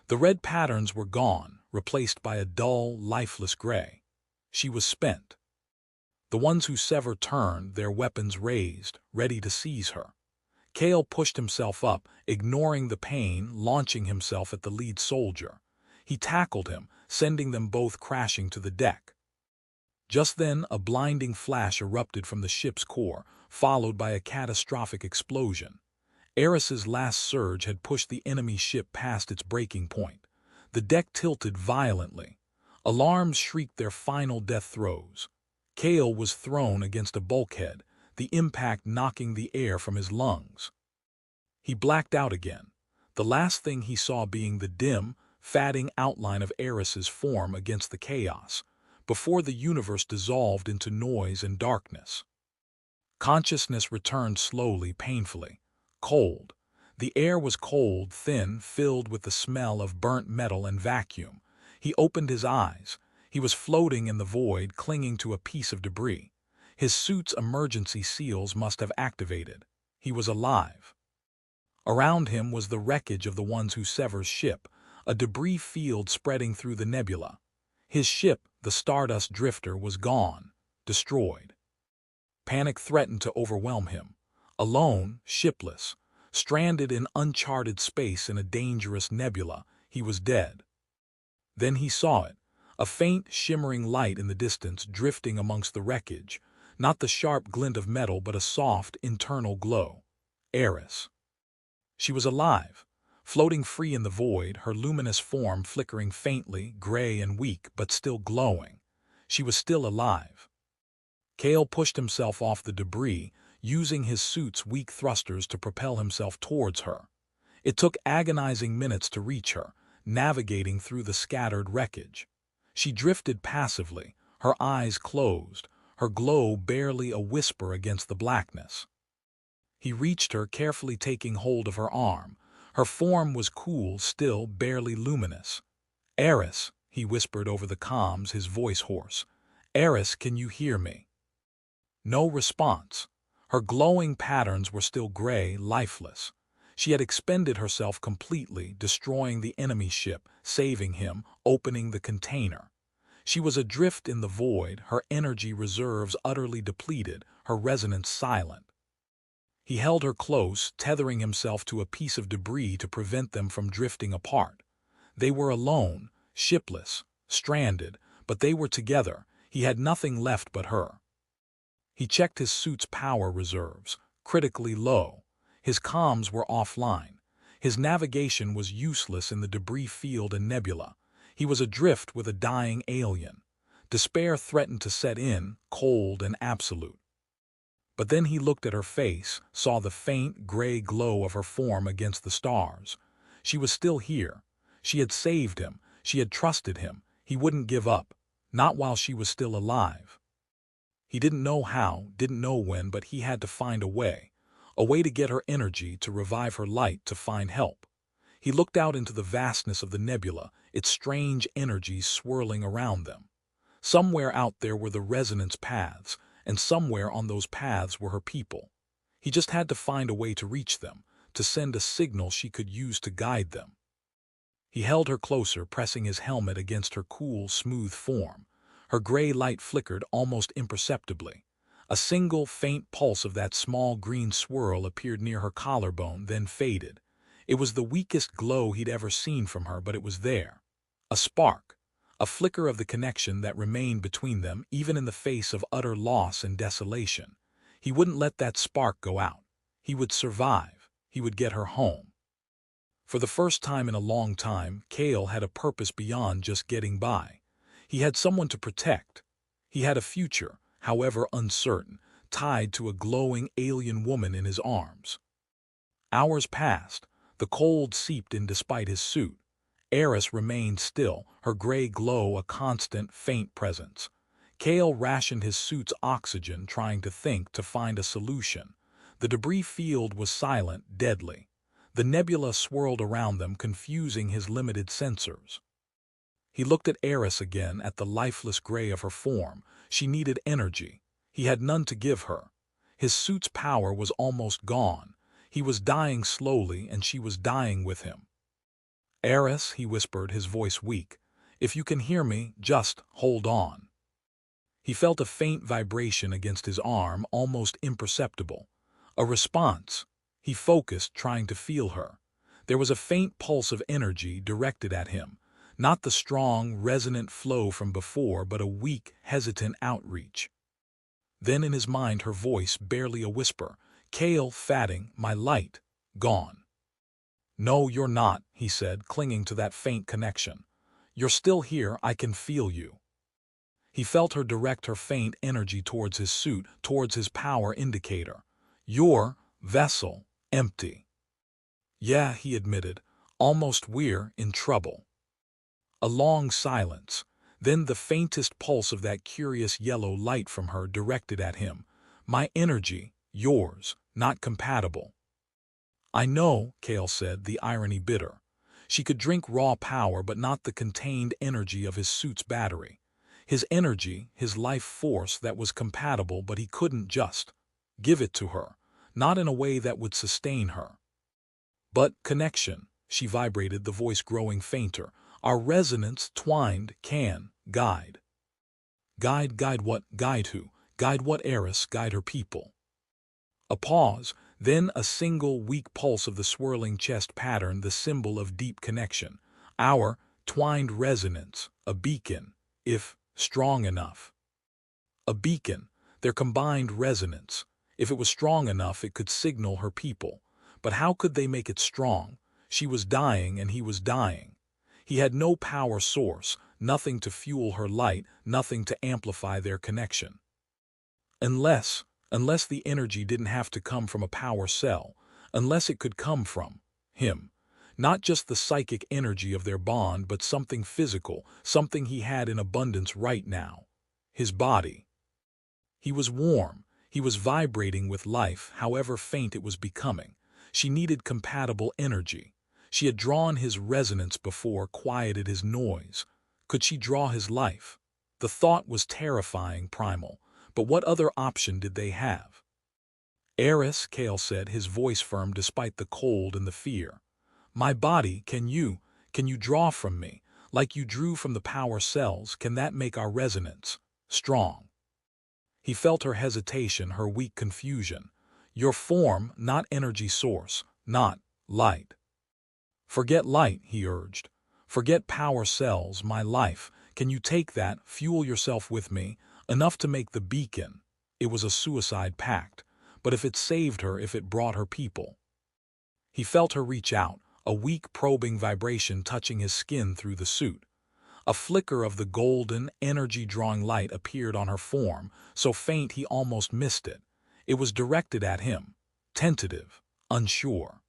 The red patterns were gone, replaced by a dull, lifeless gray. She was spent. The ones who sever turned, their weapons raised, ready to seize her. Kale pushed himself up, ignoring the pain, launching himself at the lead soldier. He tackled him, sending them both crashing to the deck. Just then, a blinding flash erupted from the ship's core, followed by a catastrophic explosion. Eris's last surge had pushed the enemy ship past its breaking point. The deck tilted violently. Alarms shrieked their final death throes. Kale was thrown against a bulkhead, the impact knocking the air from his lungs. He blacked out again, the last thing he saw being the dim, fatting outline of Eris's form against the chaos, before the universe dissolved into noise and darkness. Consciousness returned slowly, painfully. Cold. The air was cold, thin, filled with the smell of burnt metal and vacuum. He opened his eyes. He was floating in the void, clinging to a piece of debris. His suit's emergency seals must have activated. He was alive. Around him was the wreckage of the ones who Sever's ship, a debris field spreading through the nebula. His ship, the Stardust Drifter, was gone, destroyed. Panic threatened to overwhelm him. Alone, shipless, stranded in uncharted space in a dangerous nebula, he was dead. Then he saw it, a faint, shimmering light in the distance drifting amongst the wreckage, not the sharp glint of metal but a soft, internal glow. Eris. She was alive, floating free in the void, her luminous form flickering faintly, gray and weak, but still glowing. She was still alive. Kale pushed himself off the debris, using his suit's weak thrusters to propel himself towards her. It took agonizing minutes to reach her, navigating through the scattered wreckage. She drifted passively, her eyes closed, her glow barely a whisper against the blackness. He reached her, carefully taking hold of her arm. Her form was cool, still, barely luminous. "Eris," he whispered over the comms, his voice hoarse. "Eris, can you hear me?" No response. Her glowing patterns were still gray, lifeless. She had expended herself completely, destroying the enemy ship, saving him, opening the container. She was adrift in the void, her energy reserves utterly depleted, her resonance silent. He held her close, tethering himself to a piece of debris to prevent them from drifting apart. They were alone, shipless, stranded, but they were together. He had nothing left but her. He checked his suit's power reserves, critically low. His comms were offline. His navigation was useless in the debris field and nebula. He was adrift with a dying alien. Despair threatened to set in, cold and absolute. But then he looked at her face, saw the faint, gray glow of her form against the stars. She was still here. She had saved him. She had trusted him. He wouldn't give up, not while she was still alive. He didn't know how, didn't know when, but he had to find a way to get her energy, to revive her light, to find help. He looked out into the vastness of the nebula, its strange energies swirling around them. Somewhere out there were the resonance paths, and somewhere on those paths were her people. He just had to find a way to reach them, to send a signal she could use to guide them. He held her closer, pressing his helmet against her cool, smooth form. Her gray light flickered almost imperceptibly. A single, faint pulse of that small green swirl appeared near her collarbone, then faded. It was the weakest glow he'd ever seen from her, but it was there. A spark. A flicker of the connection that remained between them, even in the face of utter loss and desolation. He wouldn't let that spark go out. He would survive. He would get her home. For the first time in a long time, Kale had a purpose beyond just getting by. He had someone to protect. He had a future, however uncertain, tied to a glowing alien woman in his arms. Hours passed. The cold seeped in despite his suit. Eris remained still, her gray glow a constant, faint presence. Kale rationed his suit's oxygen, trying to think, to find a solution. The debris field was silent, deadly. The nebula swirled around them, confusing his limited sensors. He looked at Eris again, at the lifeless gray of her form. She needed energy. He had none to give her. His suit's power was almost gone. He was dying slowly, and she was dying with him. "Eris," he whispered, his voice weak, "if you can hear me, just hold on." He felt a faint vibration against his arm, almost imperceptible. A response. He focused, trying to feel her. There was a faint pulse of energy directed at him. Not the strong, resonant flow from before, but a weak, hesitant outreach. Then in his mind her voice, barely a whisper, "Kale, fatting, my light, gone." "No, you're not," he said, clinging to that faint connection. "You're still here, I can feel you." He felt her direct her faint energy towards his suit, towards his power indicator. "Your vessel, empty." "Yeah," he admitted, "almost we're in trouble." A long silence, then the faintest pulse of that curious yellow light from her directed at him. "My energy, yours, not compatible." "I know," Kale said, the irony bitter. She could drink raw power, but not the contained energy of his suit's battery. His energy, his life force that was compatible, but he couldn't just give it to her, not in a way that would sustain her. "But connection," she vibrated, the voice growing fainter. "Our resonance twined can guide." Guide what? Guide who? Guide what heiress? Guide her people." A pause, then a single weak pulse of the swirling chest pattern, the symbol of deep connection. "Our twined resonance, a beacon, if strong enough." A beacon, their combined resonance. If it was strong enough, it could signal her people. But how could they make it strong? She was dying and he was dying. He had no power source, nothing to fuel her light, nothing to amplify their connection. Unless the energy didn't have to come from a power cell, unless it could come from him. Not just the psychic energy of their bond, but something physical, something he had in abundance right now. His body. He was warm, he was vibrating with life, however faint it was becoming. She needed compatible energy. She had drawn his resonance before, quieted his noise. Could she draw his life? The thought was terrifying, primal. But what other option did they have? "Eris," Kale said, his voice firm despite the cold and the fear. "My body, can you draw from me, like you drew from the power cells? Can that make our resonance strong?" He felt her hesitation, her weak confusion. "Your form, not energy source, not light." "Forget light," he urged. "Forget power cells, my life. Can you take that, fuel yourself with me, enough to make the beacon?" It was a suicide pact. But if it saved her, if it brought her people. He felt her reach out, a weak probing vibration touching his skin through the suit. A flicker of the golden, energy-drawing light appeared on her form, so faint he almost missed it. It was directed at him, tentative, unsure.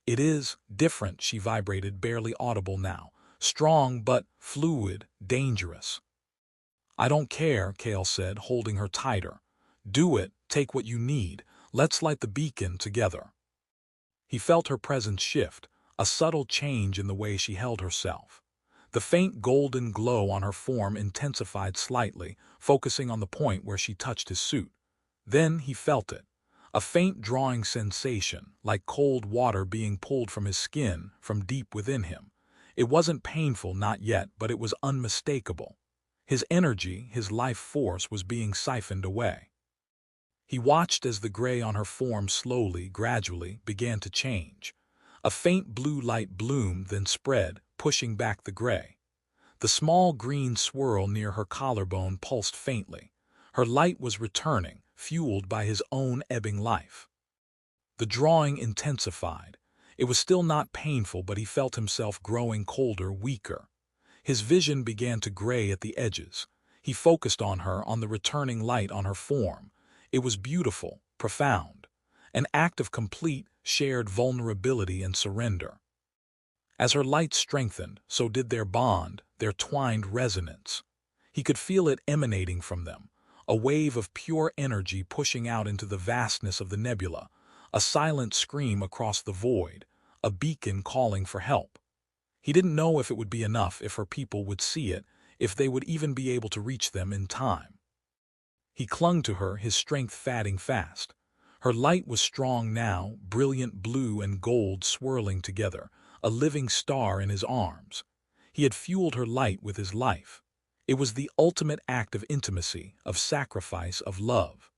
"It is different," she vibrated, barely audible now. "Strong but fluid, dangerous." "I don't care," Kale said, holding her tighter. "Do it, take what you need. Let's light the beacon together." He felt her presence shift, a subtle change in the way she held herself. The faint golden glow on her form intensified slightly, focusing on the point where she touched his suit. Then he felt it. A faint drawing sensation, like cold water being pulled from his skin, from deep within him. It wasn't painful, not yet, but it was unmistakable. His energy, his life force, was being siphoned away. He watched as the gray on her form slowly, gradually, began to change. A faint blue light bloomed, then spread, pushing back the gray. The small green swirl near her collarbone pulsed faintly. Her light was returning, fueled by his own ebbing life. The drawing intensified. It was still not painful, but he felt himself growing colder, weaker. His vision began to gray at the edges. He focused on her, on the returning light on her form. It was beautiful, profound. An act of complete, shared vulnerability and surrender. As her light strengthened, so did their bond, their twined resonance. He could feel it emanating from them, a wave of pure energy pushing out into the vastness of the nebula, a silent scream across the void, a beacon calling for help. He didn't know if it would be enough, if her people would see it, if they would even be able to reach them in time. He clung to her, his strength fading fast. Her light was strong now, brilliant blue and gold swirling together, a living star in his arms. He had fueled her light with his life. It was the ultimate act of intimacy, of sacrifice, of love.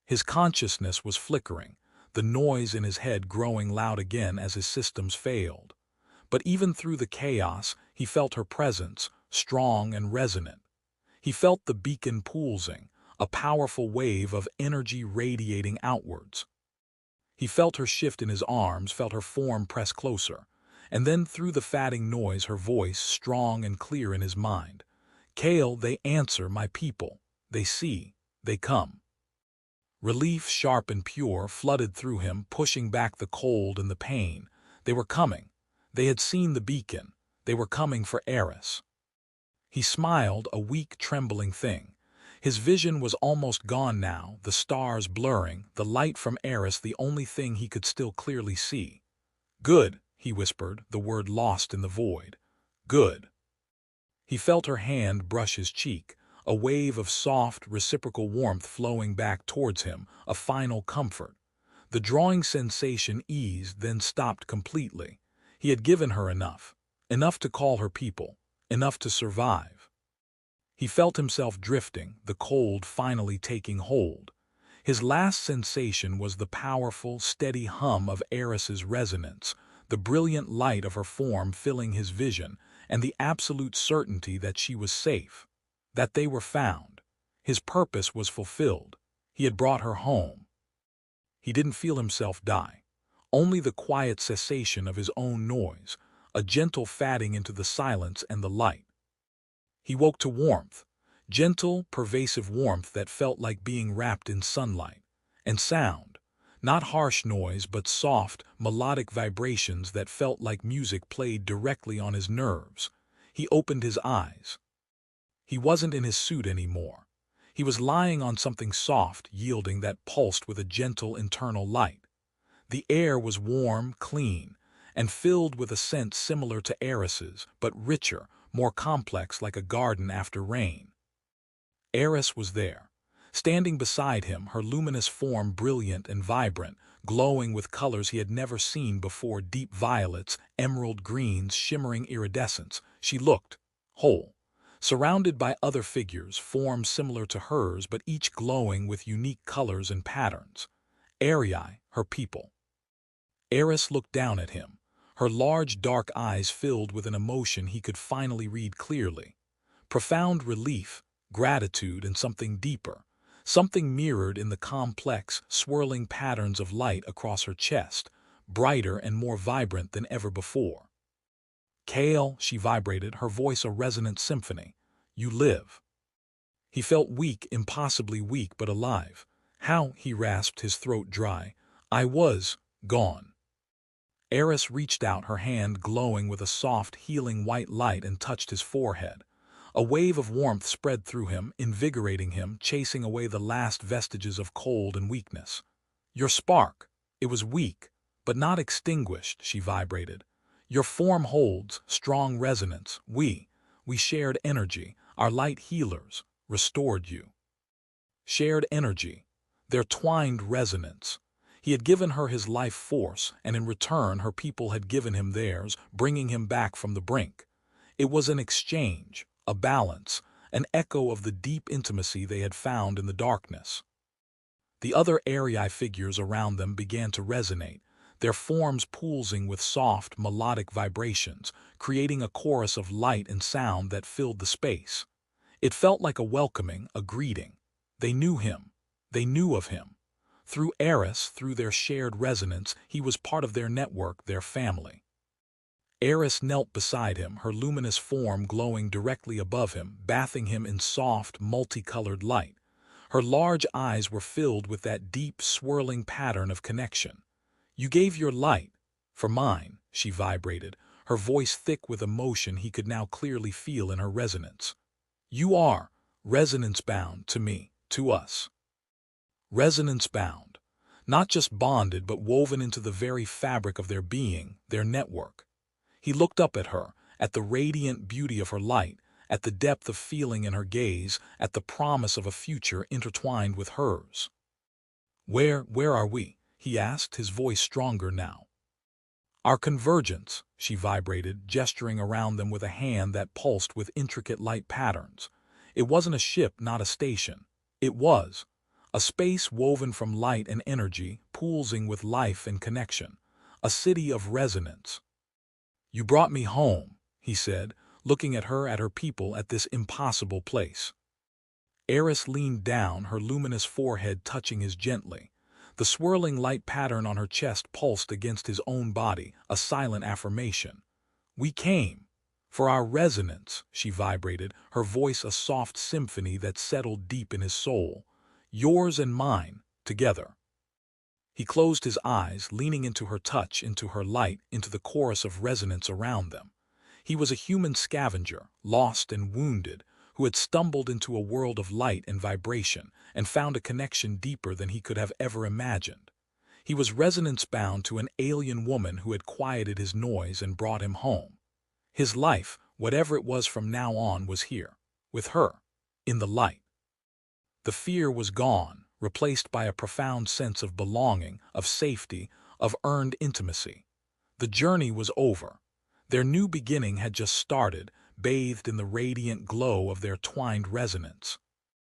His consciousness was flickering, the noise in his head growing loud again as his systems failed. But even through the chaos, He felt her presence, strong and resonant. He felt the beacon pulsing, a powerful wave of energy radiating outwards. He felt her shift in his arms, felt her form press closer, and then through the fatting noise her voice strong and clear in his mind. "Kale, they answer, my people. They see. They come." Relief, sharp and pure, flooded through him, pushing back the cold and the pain. They were coming. They had seen the beacon. They were coming for Eris. He smiled, a weak, trembling thing. His vision was almost gone now, the stars blurring, the light from Eris the only thing he could still clearly see. "Good," he whispered, the word lost in the void. "Good." He felt her hand brush his cheek, a wave of soft, reciprocal warmth flowing back towards him, a final comfort. The drawing sensation eased, then stopped completely. He had given her enough. Enough to call her people. Enough to survive. He felt himself drifting, the cold finally taking hold. His last sensation was the powerful, steady hum of Eris's resonance, the brilliant light of her form filling his vision, and the absolute certainty that she was safe, that they were found. His purpose was fulfilled. He had brought her home. He didn't feel himself die. Only the quiet cessation of his own noise, a gentle fading into the silence and the light. He woke to warmth, gentle, pervasive warmth that felt like being wrapped in sunlight, and sound, not harsh noise but soft, melodic vibrations that felt like music played directly on his nerves. He opened his eyes. He wasn't in his suit anymore. He was lying on something soft, yielding, that pulsed with a gentle internal light. The air was warm, clean, and filled with a scent similar to Eris's, but richer, more complex, like a garden after rain. Eris was there, standing beside him, her luminous form brilliant and vibrant, glowing with colors he had never seen before, deep violets, emerald greens, shimmering iridescence. She looked whole, surrounded by other figures, forms similar to hers, but each glowing with unique colors and patterns. Arii, her people. Eris looked down at him, her large dark eyes filled with an emotion he could finally read clearly. Profound relief, gratitude, and something deeper, something mirrored in the complex, swirling patterns of light across her chest, brighter and more vibrant than ever before. "Kale," she vibrated, her voice a resonant symphony. "You live." He felt weak, impossibly weak, but alive. "How?" he rasped, his throat dry. "I was gone." Eris reached out, her hand glowing with a soft, healing white light, and touched his forehead. A wave of warmth spread through him, invigorating him, chasing away the last vestiges of cold and weakness. "Your spark. It was weak, but not extinguished," she vibrated. "Your form holds strong resonance. We shared energy, our light healers, restored you." Shared energy, their twined resonance. He had given her his life force, and in return her people had given him theirs, bringing him back from the brink. It was an exchange, a balance, an echo of the deep intimacy they had found in the darkness. The other Arii figures around them began to resonate, their forms pulsing with soft, melodic vibrations, creating a chorus of light and sound that filled the space. It felt like a welcoming, a greeting. They knew him. They knew of him. Through Eris, through their shared resonance, he was part of their network, their family. Eris knelt beside him, her luminous form glowing directly above him, bathing him in soft, multicolored light. Her large eyes were filled with that deep, swirling pattern of connection. "You gave your light for mine," she vibrated, her voice thick with emotion he could now clearly feel in her resonance. "You are resonance-bound to me, to us." Resonance-bound, not just bonded but woven into the very fabric of their being, their network. He looked up at her, at the radiant beauty of her light, at the depth of feeling in her gaze, at the promise of a future intertwined with hers. Where are we?" he asked, his voice stronger now. "Our convergence," she vibrated, gesturing around them with a hand that pulsed with intricate light patterns. It wasn't a ship, not a station. It was a space woven from light and energy, pulsing with life and connection. A city of resonance. "You brought me home," he said, looking at her people, at this impossible place. Eris leaned down, her luminous forehead touching his gently. The swirling light pattern on her chest pulsed against his own body, a silent affirmation. "We came. For our resonance," she vibrated, her voice a soft symphony that settled deep in his soul. "Yours and mine, together." He closed his eyes, leaning into her touch, into her light, into the chorus of resonance around them. He was a human scavenger, lost and wounded, who had stumbled into a world of light and vibration and found a connection deeper than he could have ever imagined. He was resonance-bound to an alien woman who had quieted his noise and brought him home. His life, whatever it was from now on, was here, with her, in the light. The fear was gone, replaced by a profound sense of belonging, of safety, of earned intimacy. The journey was over. Their new beginning had just started, bathed in the radiant glow of their twined resonance.